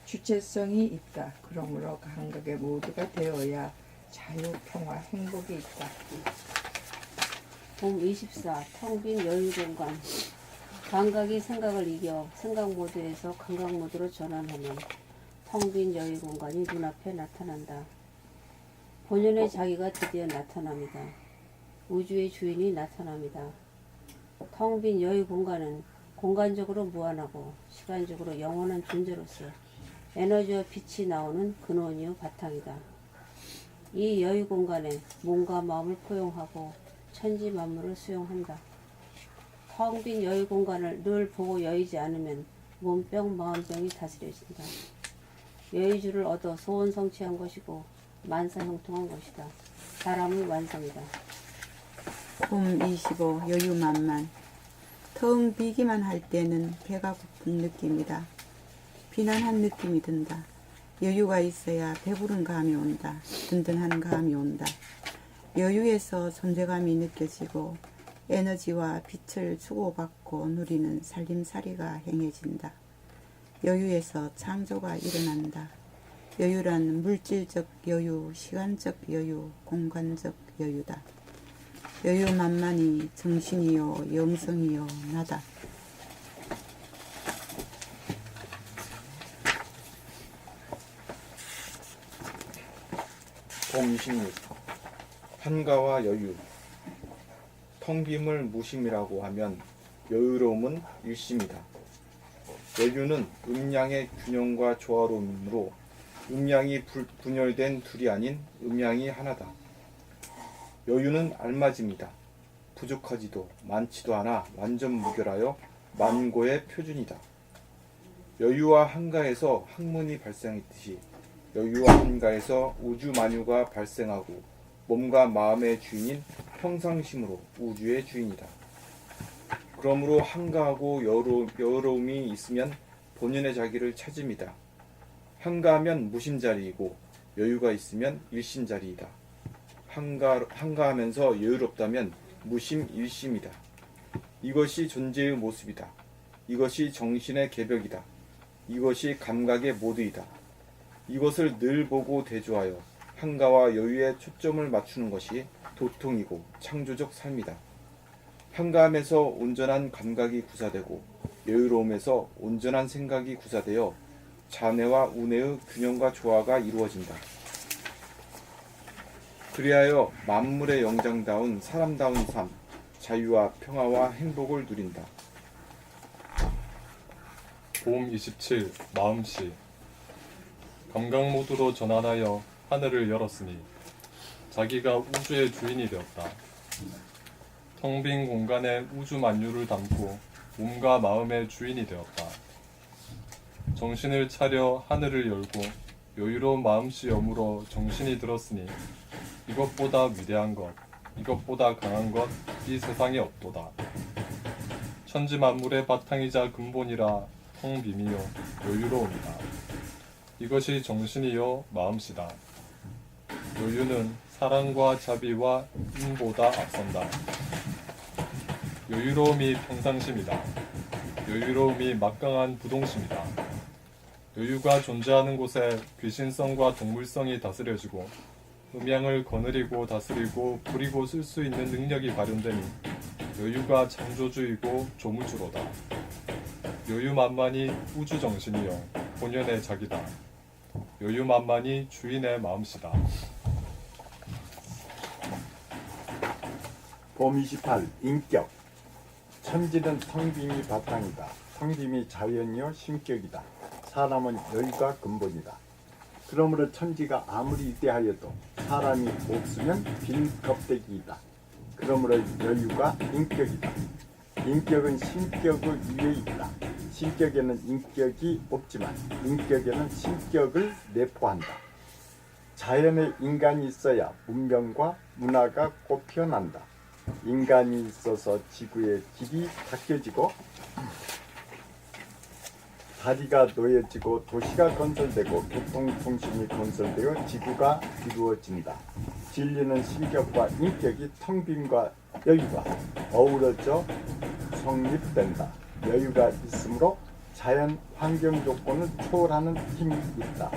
S9: 주체성이 있다. 그러므로 감각의 모두가 되어야 자유, 평화, 행복이 있다.
S7: 봄 24. 텅 빈 여유 공간. 감각이 생각을 이겨 생각 모드에서 감각 모드로 전환하면 텅 빈 여유 공간이 눈앞에 나타난다. 본연의 자기가 드디어 나타납니다. 우주의 주인이 나타납니다. 텅 빈 여유 공간은 공간적으로 무한하고 시간적으로 영원한 존재로서 에너지와 빛이 나오는 근원이요 바탕이다. 이 여유 공간에 몸과 마음을 포용하고 천지 만물을 수용한다. 텅 빈 여유 공간을 늘 보고 여의지 않으면 몸병, 마음병이 다스려진다. 여유주를 얻어 소원 성취한 것이고 만사형통한 것이다. 사람의 완성이다.
S5: 봄 25 여유만만. 텅 비기만 할 때는 배가 고픈 느낌이다. 비난한 느낌이 든다. 여유가 있어야 배부른 감이 온다. 든든한 감이 온다. 여유에서 존재감이 느껴지고 에너지와 빛을 주고받고 누리는 살림살이가 행해진다. 여유에서 창조가 일어난다. 여유란 물질적 여유, 시간적 여유, 공간적 여유다. 여유만만이 정신이요 영성이요 나다.
S8: 봄 26. 한가와 여유. 텅 빔을 무심이라고 하면 여유로움은 일심이다. 여유는 음양의 균형과 조화로움이므로 음양이 분열된 둘이 아닌 음양이 하나다. 여유는 알맞음이다. 부족하지도 많지도 않아 완전 무결하여 만고의 표준이다. 여유와 한가에서 학문이 발생했듯이 여유와 한가에서 우주 만유가 발생하고 몸과 마음의 주인인 평상심으로 우주의 주인이다. 그러므로 한가하고 여유로움이 있으면 본연의 자기를 찾음이다. 한가하면 무심자리이고 여유가 있으면 일심자리이다. 한가하면서 여유롭다면 무심일심이다. 이것이 존재의 모습이다. 이것이 정신의 개벽이다. 이것이 감각의 모드이다. 이것을 늘 보고 대조하여 한가와 여유에 초점을 맞추는 것이 도통이고 창조적 삶이다. 한가함에서 온전한 감각이 구사되고 여유로움에서 온전한 생각이 구사되어 자내와 우내의 균형과 조화가 이루어진다. 그리하여 만물의 영장다운 사람다운 삶, 자유와 평화와 행복을 누린다.
S4: 봄 27 마음씨. 감각 모드로 전환하여 하늘을 열었으니 자기가 우주의 주인이 되었다. 텅 빈 공간에 우주 만유를 담고 몸과 마음의 주인이 되었다. 정신을 차려 하늘을 열고 여유로운 마음씨 염으로 정신이 들었으니 이것보다 위대한 것, 이것보다 강한 것 이 세상에 없도다. 천지 만물의 바탕이자 근본이라 텅 빔이요 여유로움이다. 이것이 정신이요 마음씨다. 여유는 사랑과 자비와 힘보다 앞선다. 여유로움이 평상심이다. 여유로움이 막강한 부동심이다. 여유가 존재하는 곳에 귀신성과 동물성이 다스려지고 음양을 거느리고 다스리고 부리고 쓸 수 있는 능력이 발현되니 여유가 창조주이고 조물주로다. 여유만만이 우주정신이요 본연의 자기다. 여유만만이 주인의 마음씨다.
S2: 봄 28. 인격. 천지는 텅빔이 바탕이다. 텅빔이 자연이요 심격이다. 사람은 여유가 근본이다. 그러므로 천지가 아무리 위대하여도 사람이 없으면 빈 껍데기이다. 그러므로 여유가 인격이다. 인격은 신격의 위에 있다. 신격에는 인격이 없지만 인격에는 신격을 내포한다. 자연에 인간이 있어야 문명과 문화가 꽃피어난다. 인간이 있어서 지구의 길이 닦여지고 다리가 놓여지고 도시가 건설되고 교통통신이 건설되어 지구가 이루어진다. 진리는 신격과 인격이 텅빔과 여유가 어우러져 성립된다. 여유가 있으므로 자연 환경 조건을 초월하는 힘이 있다.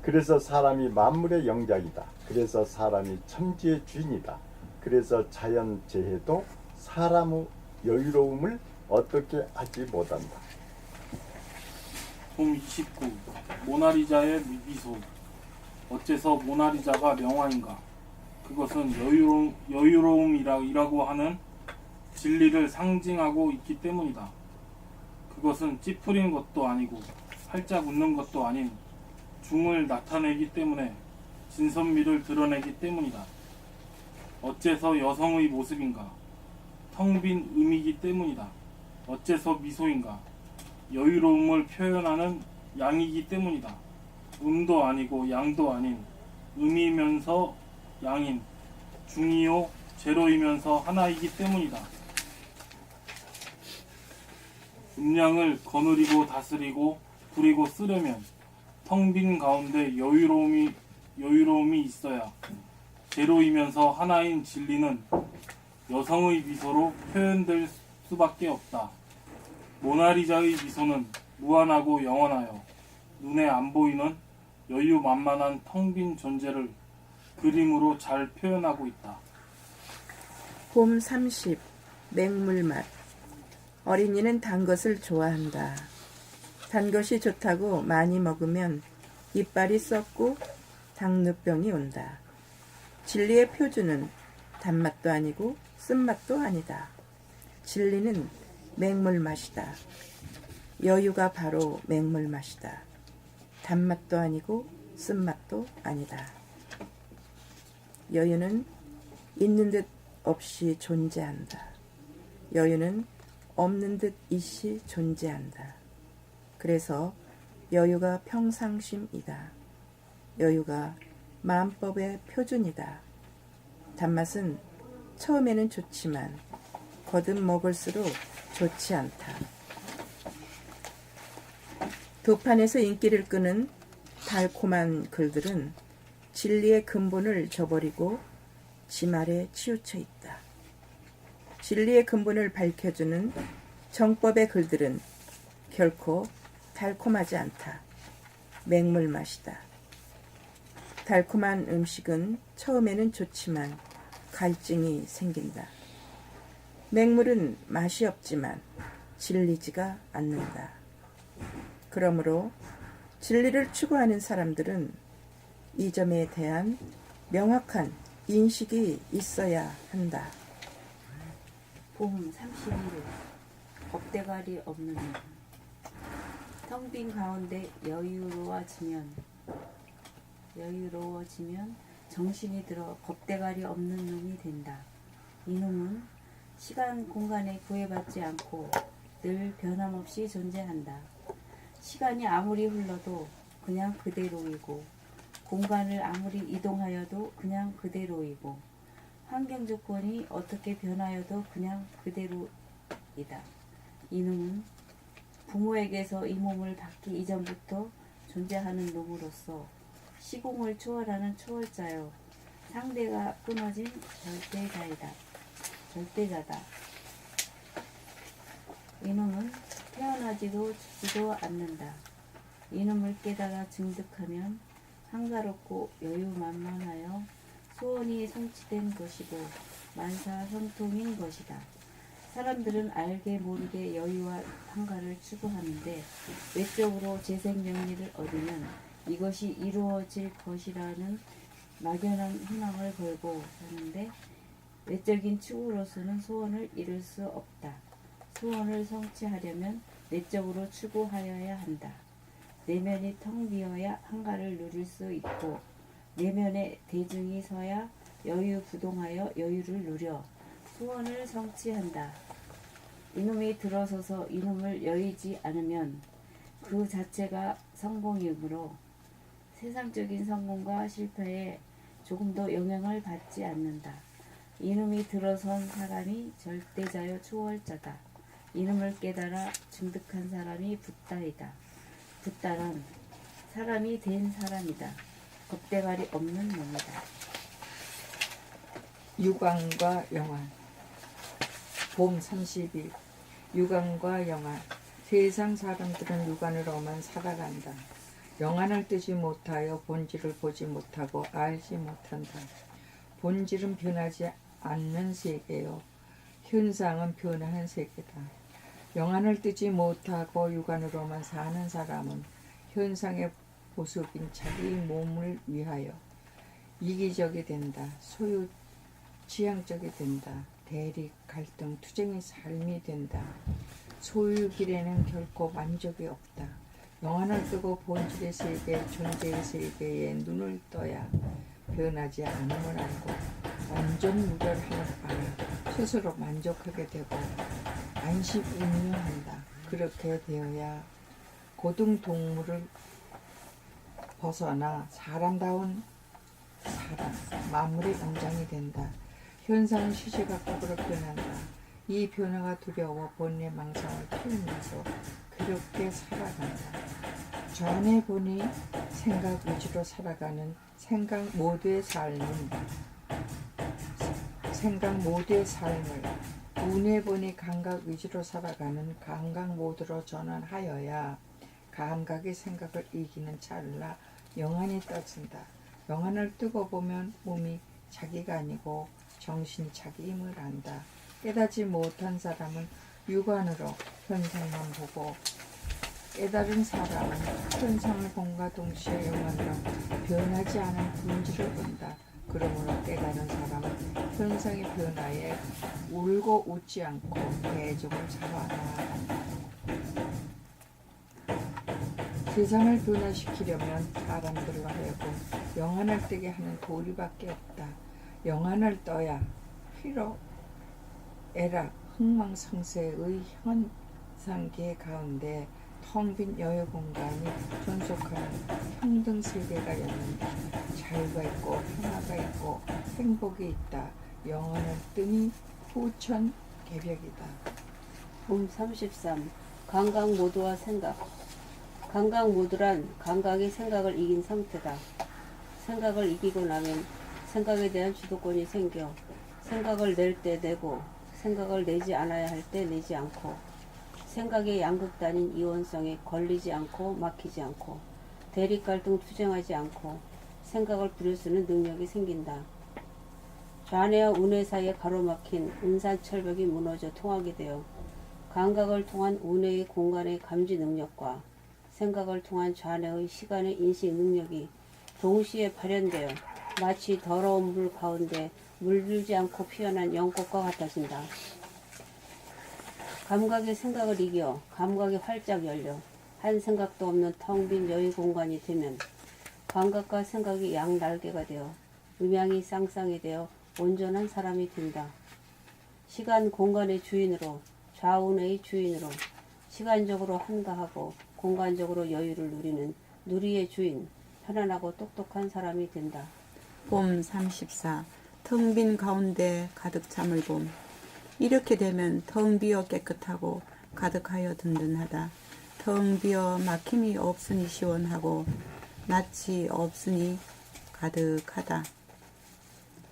S2: 그래서 사람이 만물의 영장이다. 그래서 사람이 천지의 주인이다. 그래서 자연 재해도 사람의 여유로움을 어떻게 하지 못한다.
S3: 봄 29 모나리자의 미소. 어째서 모나리자가 명화인가? 그것은 여유로움이라고 하는 진리를 상징하고 있기 때문이다. 그것은 찌푸린 것도 아니고 활짝 웃는 것도 아닌 중을 나타내기 때문에 진선미를 드러내기 때문이다. 어째서 여성의 모습인가? 텅 빈 음이기 때문이다. 어째서 미소인가? 여유로움을 표현하는 양이기 때문이다. 음도 아니고 양도 아닌 음이면서 양인 중이요 제로이면서 하나이기 때문이다. 음양을 거느리고 다스리고 부리고 쓰려면 텅 빈 가운데 여유로움이 있어야 제로이면서 하나인 진리는 여성의 미소로 표현될 수밖에 없다. 모나리자의 미소는 무한하고 영원하여 눈에 안 보이는 여유만만한 텅 빈 존재를 그림으로 잘 표현하고 있다.
S5: 봄 30 맹물맛. 어린이는 단 것을 좋아한다. 단 것이 좋다고 많이 먹으면 이빨이 썩고 당뇨병이 온다. 진리의 표준은 단맛도 아니고 쓴맛도 아니다. 진리는 맹물 맛이다. 여유가 바로 맹물 맛이다. 단맛도 아니고 쓴맛도 아니다. 여유는 있는 듯 없이 존재한다. 여유는 없는 듯 있이 존재한다. 그래서 여유가 평상심이다. 여유가 마음법의 표준이다. 단맛은 처음에는 좋지만 거듭 먹을수록 좋지 않다. 도판에서 인기를 끄는 달콤한 글들은 진리의 근본을 저버리고 지말에 치우쳐 있다. 진리의 근본을 밝혀주는 정법의 글들은 결코 달콤하지 않다. 맹물 맛이다. 달콤한 음식은 처음에는 좋지만 갈증이 생긴다. 맹물은 맛이 없지만 질리지가 않는다. 그러므로 진리를 추구하는 사람들은 이 점에 대한 명확한 인식이 있어야 한다.
S6: 봄 31일 겁대가리 없는 놈. 텅 빈 가운데 여유로워지면 정신이 들어 겁대가리 없는 놈이 된다. 이놈은 시간 공간에 구애받지 않고 늘 변함없이 존재한다. 시간이 아무리 흘러도 그냥 그대로이고 공간을 아무리 이동하여도 그냥 그대로이고 환경 조건이 어떻게 변하여도 그냥 그대로이다. 이놈은 부모에게서 이 몸을 받기 이전부터 존재하는 놈으로서 시공을 초월하는 초월자요. 상대가 끊어진 절대자다. 이놈은 태어나지도 죽지도 않는다. 이놈을 깨달아 증득하면 한가롭고 여유만만하여 소원이 성취된 것이고 만사형통인 것이다. 사람들은 알게 모르게 여유와 한가를 추구하는데 외적으로 재생명리를 얻으면 이것이 이루어질 것이라는 막연한 희망을 걸고 사는데 외적인 추구로서는 소원을 이룰 수 없다. 소원을 성취하려면 내적으로 추구하여야 한다. 내면이 텅 비어야 한가를 누릴 수 있고 내면에 대중이 서야 여유부동하여 여유를 누려 소원을 성취한다. 이놈이 들어서서 이놈을 여의지 않으면 그 자체가 성공이므로 세상적인 성공과 실패에 조금도 영향을 받지 않는다. 이놈이 들어선 사람이 절대자요 초월자다. 이놈을 깨달아 증득한 사람이 붓다이다. 붓다란 사람이 된 사람이다. 겁대가리 없는 놈이다.
S9: 유광과 영환. 봄 30일. 유광과 영환. 세상 사람들은 유관으로만 살아간다. 영안을 뜨지 못하여 본질을 보지 못하고 알지 못한다. 본질은 변하지 않는 세계요. 현상은 변하는 세계다. 영안을 뜨지 못하고 유관으로만 사는 사람은 현상의 보석인 자기 몸을 위하여 이기적이 된다. 소유 지향적이 된다. 대립, 갈등, 투쟁의 삶이 된다. 소유길에는 결코 만족이 없다. 영안을 뜨고 본질의 세계, 존재의 세계에 눈을 떠야 변하지 않음을 알고 완전 무결함을 알아 스스로 만족하게 되고 안식운명한다. 그렇게 되어야 고등동물을 벗어나 사람다운 사람, 만물의 영장이 된다. 현상은 시시각각으로 변한다. 이 변화가 두려워 번뇌 망상을 키우면서 그렇게 살아간다. 전에 보니 생각 위주로 살아가는 생각 모두의 삶을 운에 보니 감각 위주로 살아가는 감각 모드로 전환하여야 감각의 생각을 이기는 찰나 영안이 떠진다. 영안을 뜨고 보면 몸이 자기가 아니고 정신이 자기임을 안다. 깨닫지 못한 사람은 육안으로 현상만 보고 깨달은 사람은 현상을 본과 동시에 영안으로 변하지 않은 본질을 본다. 그러므로 깨달은 사람은 현상의 변화에 울고 웃지 않고 대종을 사랑하라. 세상을 변화시키려면 사람들로 하여금 영안을 뜨게 하는 도리밖에 없다. 영안을 떠야 희로 애락 흥망성쇠의 현상계 가운데 텅 빈 여유 공간이 존속하는 평등 세계가 있는다. 자유가 있고 평화가 있고 행복이 있다. 영안을 뜨니 후천 개벽이다.
S7: 봄 33. 감각 모두와 생각. 감각 모두란 감각이 생각을 이긴 상태다. 생각을 이기고 나면 생각에 대한 주도권이 생겨 생각을 낼 때 내고 생각을 내지 않아야 할 때 내지 않고 생각의 양극단인 이원성에 걸리지 않고 막히지 않고 대립갈등 투쟁하지 않고 생각을 부려쓰는 능력이 생긴다. 좌뇌와 우뇌 사이에 가로막힌 은산철벽이 무너져 통하게 되어 감각을 통한 우뇌의 공간의 감지 능력과 생각을 통한 좌뇌의 시간의 인식 능력이 동시에 발현되어 마치 더러운 물 가운데 물들지 않고 피어난 연꽃과 같아진다. 감각이 생각을 이겨 감각이 활짝 열려 한 생각도 없는 텅 빈 여유 공간이 되면 감각과 생각이 양 날개가 되어 음양이 쌍쌍이 되어 온전한 사람이 된다. 시간 공간의 주인으로 좌우뇌의 주인으로 시간적으로 한가하고 공간적으로 여유를 누리는 누리의 주인, 편안하고 똑똑한 사람이 된다.
S5: 봄 34. 텅 빈 가운데 가득 참을 봄. 이렇게 되면 텅 비어 깨끗하고 가득하여 든든하다. 텅 비어 막힘이 없으니 시원하고 낯이 없으니 가득하다.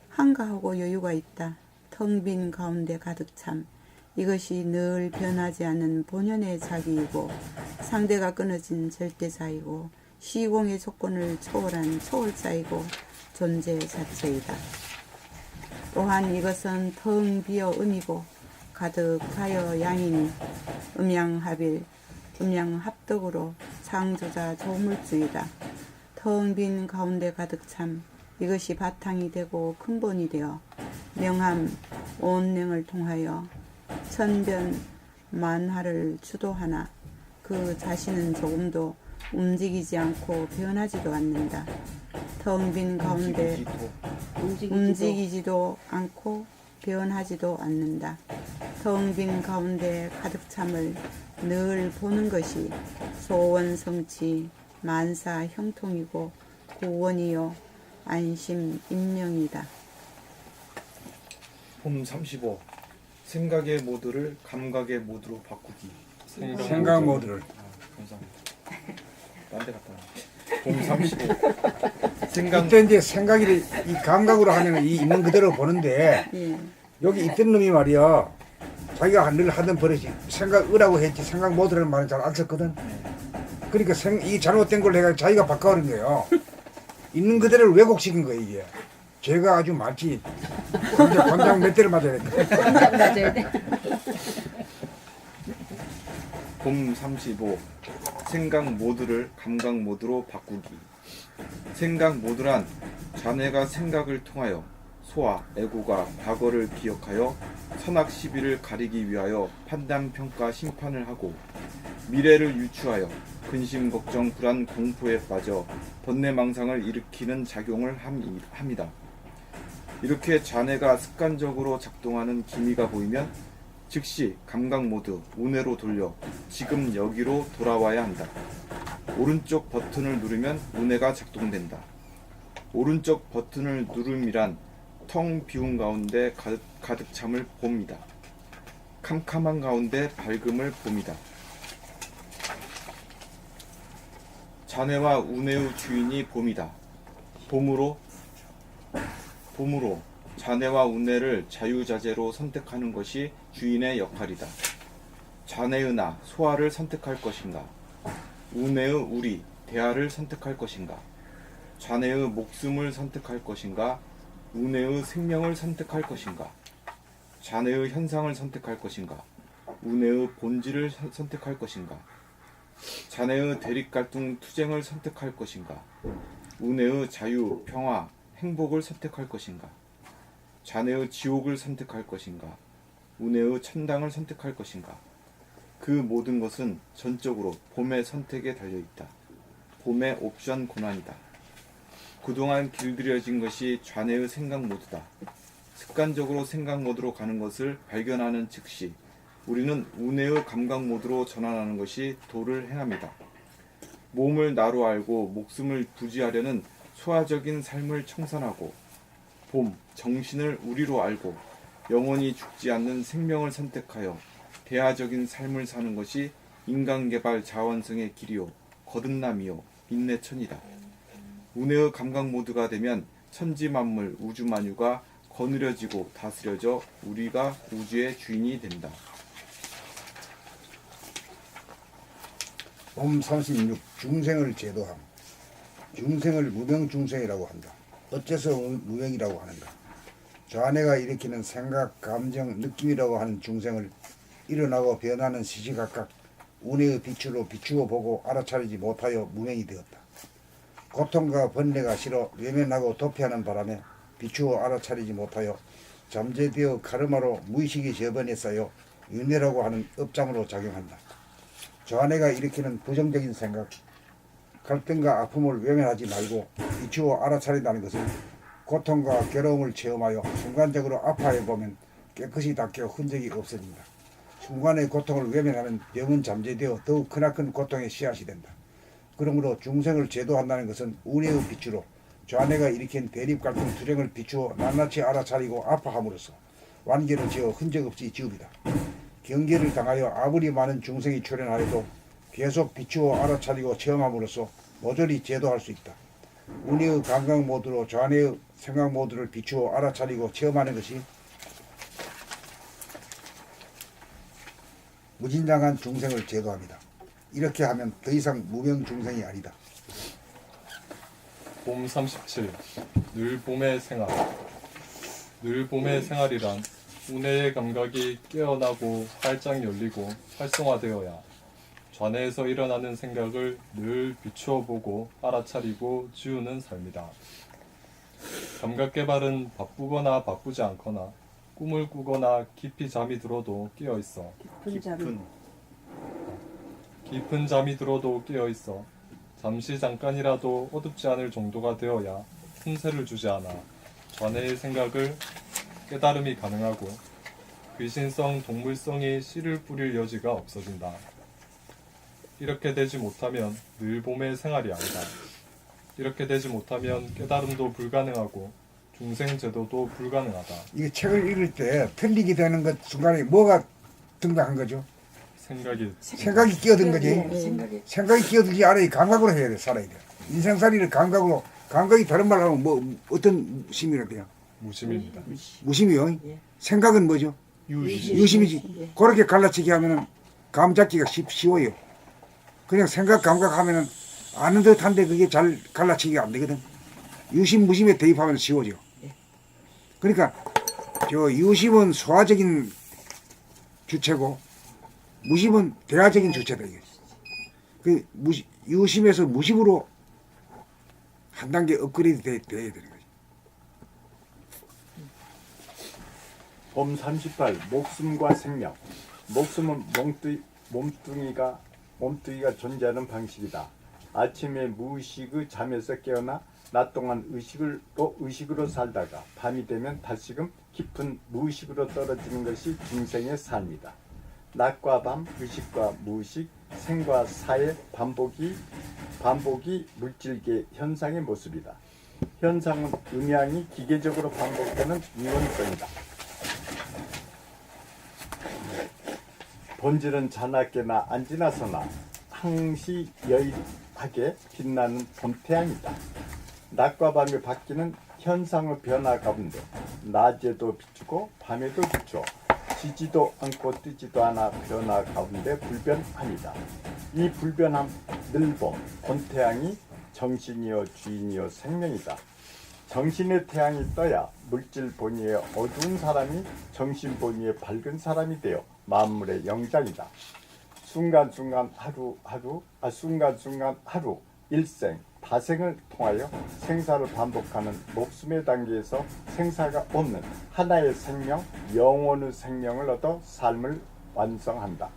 S5: 한가하고 여유가 있다. 텅 빈 가운데 가득 참. 이것이 늘 변하지 않는 본연의 자기이고 상대가 끊어진 절대자이고 시공의 조건을 초월한 초월자이고 존재 자체이다. 또한 이것은 텅 비어 음이고 가득하여 양이니 음양합일, 음양합덕으로 창조자 조물주이다. 텅 빈 가운데 가득 참. 이것이 바탕이 되고 근본이 되어 명함, 온냉을 통하여 천변 만화를 주도하나 그 자신은 조금도 움직이지 않고 변하지도 않는다. 텅 빈 가운데 움직이지도 않고 변하지도 않는다. 텅 빈 가운데 가득 참을 늘 보는 것이 소원성취 만사 형통이고 구원이요 안심 임명이다.
S8: 봄 35. 생각의 모드를 감각의 모드로 바꾸기.
S1: 생각 모드를.
S8: 감사합니다. 딴 데 갔다 와. 봄 35. 생각
S1: 그때 이제 생각이 이 감각으로 하면 이 있는 그대로 보는데
S5: 예.
S1: 여기 있던 놈이 말이야 자기가 늘 하던 버릇이 생각으라고 했지 생각 모드라는 말은 잘 안 썼거든. 그러니까 이 잘못된 걸 내가 자기가 바꿔버린 거예요. 있는 그대로를 왜곡시킨 거예요 이게. 죄가 아주 많지. 권장 몇 대를 맞아야 될까.
S6: 혼자 맞아야 돼.
S8: 봄 35. 생각 모드를 감각 모드로 바꾸기. 생각 모드란 자네가 생각을 통하여 소화, 애고가 과거를 기억하여 선악 시비를 가리기 위하여 판단, 평가, 심판을 하고 미래를 유추하여 근심, 걱정, 불안, 공포에 빠져 번뇌망상을 일으키는 작용을 합니다. 이렇게 자네가 습관적으로 작동하는 기미가 보이면 즉시 감각 모드, 우뇌로 돌려 지금 여기로 돌아와야 한다. 오른쪽 버튼을 누르면 우뇌가 작동된다. 오른쪽 버튼을 누름이란 텅 비운 가운데 가득 참을 봄이다. 캄캄한 가운데 밝음을 봄이다. 자네와 우뇌의 주인이 봄이다. 봄으로 자네와 우뇌를 자유자재로 선택하는 것이 주인의 역할이다. 자네의 나, 소아를 선택할 것인가? 우뇌의 우리, 대하를 선택할 것인가? 자네의 목숨을 선택할 것인가? 우뇌의 생명을 선택할 것인가? 자네의 현상을 선택할 것인가? 우뇌의 본질을 선택할 것인가? 자네의 대립갈등 투쟁을 선택할 것인가? 우뇌의 자유, 평화, 행복을 선택할 것인가? 좌뇌의 지옥을 선택할 것인가? 우뇌의 천당을 선택할 것인가? 그 모든 것은 전적으로 봄의 선택에 달려있다. 봄의 옵션 고난이다. 그동안 길들여진 것이 좌뇌의 생각 모드다. 습관적으로 생각 모드로 가는 것을 발견하는 즉시 우리는 우뇌의 감각 모드로 전환하는 것이 도를 행합니다. 몸을 나로 알고 목숨을 부지하려는 소화적인 삶을 청산하고 봄, 정신을 우리로 알고 영원히 죽지 않는 생명을 선택하여 대화적인 삶을 사는 것이 인간개발 자원성의 길이요 거듭남이요 인내천이다. 우뇌의 감각 모드가 되면 천지만물 우주만유가 거느려지고 다스려져 우리가 우주의 주인이 된다.
S1: 봄 36 중생을 제도함. 중생을 무명중생이라고 한다. 어째서 무명이라고 하는가? 좌뇌가 일으키는 생각, 감정, 느낌이라고 하는 중생을 일어나고 변하는 시시각각 우뇌의 빛으로 비추어 보고 알아차리지 못하여 무명이 되었다. 고통과 번뇌가 싫어 외면하고 도피하는 바람에 비추어 알아차리지 못하여 잠재되어 카르마로 무의식이 저번에 쌓여 윤회라고 하는 업장으로 작용한다. 좌뇌가 일으키는 부정적인 생각, 갈등과 아픔을 외면하지 말고 비추어 알아차린다는 것은 고통과 괴로움을 체험하여 순간적으로 아파해보면 깨끗이 닦여 흔적이 없어진다. 순간의 고통을 외면하면 병은 잠재되어 더욱 크나큰 고통의 씨앗이 된다. 그러므로 중생을 제도한다는 것은 우뇌의 빛으로 좌뇌가 일으킨 대립 갈등 투쟁을 비추어 낱낱이 알아차리고 아파함으로써 완결을 지어 흔적 없이 지읍이다. 경계를 당하여 아무리 많은 중생이 출현하여도 계속 비추어 알아차리고 체험함으로써 모조리 제도할 수 있다. 우뇌의 감각 모드로 좌뇌의 생각 모드를 비추어 알아차리고 체험하는 것이 무진장한 중생을 제도합니다. 이렇게 하면 더 이상 무명 중생이 아니다.
S4: 봄 37. 늘 봄의 생활. 늘 봄의 생활이란 우뇌의 감각이 깨어나고 활짝 열리고 활성화되어야 좌뇌에서 일어나는 생각을 늘 비추어 보고 알아차리고 지우는 삶이다. 감각 개발은 바쁘거나 바쁘지 않거나 꿈을 꾸거나 깊이 잠이 들어도 깨어 있어. 깊은 잠이 들어도 깨어 있어. 잠시 잠깐이라도 어둡지 않을 정도가 되어야 틈새를 주지 않아 좌뇌의 생각을 깨달음이 가능하고 귀신성, 동물성이 씨를 뿌릴 여지가 없어진다. 이렇게 되지 못하면 늘 봄의 생활이 아니다. 이렇게 되지 못하면 깨달음도 불가능하고 중생제도도 불가능하다.
S1: 이 책을 읽을 때 틀리게 되는 것 순간에 뭐가 등장한 거죠? 생각이 끼어든 거지. 생각이 끼어들지 않아야 감각으로 해야 돼. 살아야 돼. 인생살이를 감각으로. 감각이 다른 말로 하면 뭐 어떤 심이라 돼요?
S4: 무심입니다.
S1: 무심이요? 생각은 뭐죠? 유심이지. 그렇게 갈라치기 하면은 감 잡기가 쉬워요. 그냥 생각 감각 하면은 아는 듯한데 그게 잘 갈라치기가 안 되거든. 유심 무심에 대입하면 쉬워져. 그러니까 저 유심은 소화적인 주체고 무심은 대화적인 주체다 이게. 그 유심에서 무심으로 한 단계 업그레이드 돼야 되는 거지.
S2: 봄 38 목숨과 생명. 목숨은 몸뚱이가 존재하는 방식이다. 아침에 무의식의 잠에서 깨어나 낮 동안 의식으로 살다가 밤이 되면 다시금 깊은 무의식으로 떨어지는 것이 중생의 삶이다. 낮과 밤, 의식과 무의식, 생과 사의 반복이 물질계 현상의 모습이다. 현상은 음양이 기계적으로 반복되는 이원성이다. 본질은 자나깨나 안 지나서나 항시 여일하게 빛나는 봄태양이다. 낮과 밤이 바뀌는 현상의 변화 가운데 낮에도 비추고 밤에도 비추어 지지도 않고 뜨지도 않아 변화 가운데 불변함이다. 이 불변함 늘봄 봄태양이 정신이여 주인이여 생명이다. 정신의 태양이 떠야 물질 본위의 어두운 사람이 정신 본위의 밝은 사람이 되어 만물의 영장이다. 순간순간 하루 일생 파생을 통하여 생사를 반복하는 목숨의 단계에서 생사가 없는 하나의 생명, 영원의 생명을 얻어 삶을 완성한다.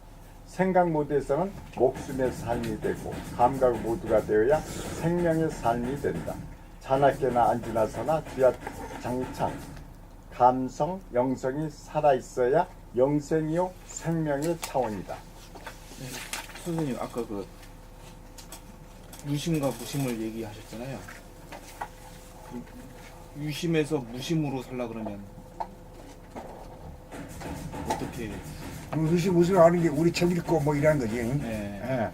S2: 생각 모드에서는 목숨의 삶이 되고 감각 모드가 되어야 생명의 삶이 된다. 자나깨나 안지나서나 주야장창 감성, 영성이 살아있어야 영생이요 생명의 차원이다.
S8: 선생님 아까 그 유심과 무심을 얘기하셨잖아요. 유심에서 무심으로 살라 그러면 어떻게?
S1: 무슨 아는 게 우리 책 읽고 뭐 이런 거지.
S8: 네.
S1: 예.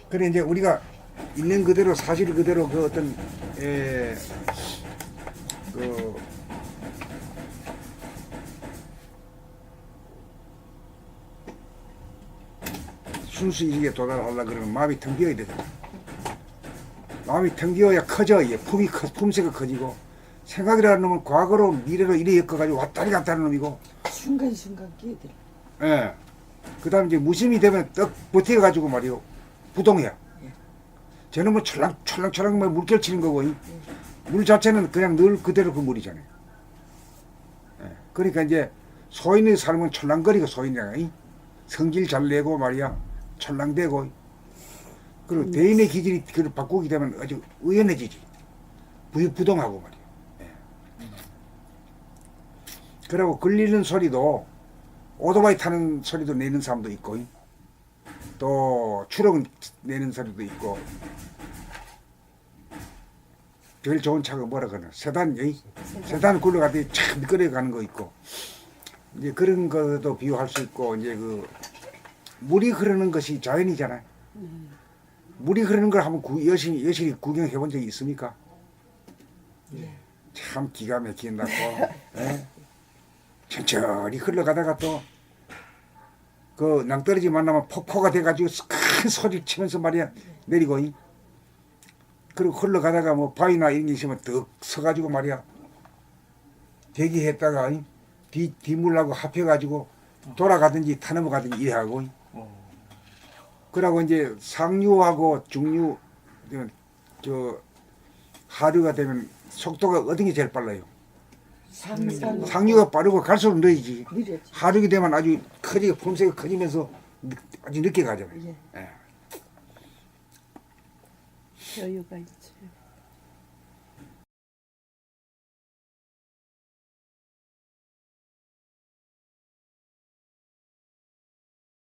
S1: 그래 이제 우리가 있는 그대로 사실 그대로 그 어떤 그 순수 이익에 도달하려 그러면 마음이 텅 비어야 되거든. 마음이 텅 비어야 커져. 이게 품새가 커지고 생각이라는 놈은 과거로 미래로 이래 엮어가지고 왔다리 갔다 하는 놈이고.
S9: 순간순간 끼어들.
S1: 예. 그 다음에 이제 무심이 되면 떡 버텨가지고 말이요. 부동이야. 저는 뭐 철랑철랑 뭐 물결 치는 거고, 물 자체는 그냥 늘 그대로 그 물이잖아요. 예. 그러니까 이제 소인의 삶은 철랑거리고 소인이야. 성질 잘 내고 말이야. 철랑대고. 그리고 대인의 기질이 그걸 바꾸게 되면 아주 의연해지지. 부동하고 말이야. 예. 그리고 걸리는 소리도 오토바이 타는 소리도 내는 사람도 있고, 또 추럭 내는 소리도 있고, 제일 좋은 차가 뭐라 그러나 세단 굴러가더니 참 미끄러져 가는 거 있고, 이제 그런 것도 비유할 수 있고, 이제 그 물이 흐르는 것이 자연이잖아요. 물이 흐르는 걸 한번 여실히 구경해 본 적이 있습니까? 참 기가 막힌다고. 예? 천천히 흘러가다가 또 그 낭떠러지 만나면 폭포가 돼가지고 큰 소리 치면서 말이야 내리고, 그리고 흘러가다가 뭐 바위나 이런 게 있으면 득 서가지고 말이야 대기했다가 뒷물하고 합해가지고 돌아가든지 타넘어가든지 이래하고, 그러고 이제 상류하고 중류 저 하류가 되면 속도가 어떤 게 제일 빨라요? 상류가 빠르고 갈수록 느리지. 하류가 되면 아주 커지고 품새가 커지면서 아주 늦게 가잖아요.
S5: 여유가 있죠.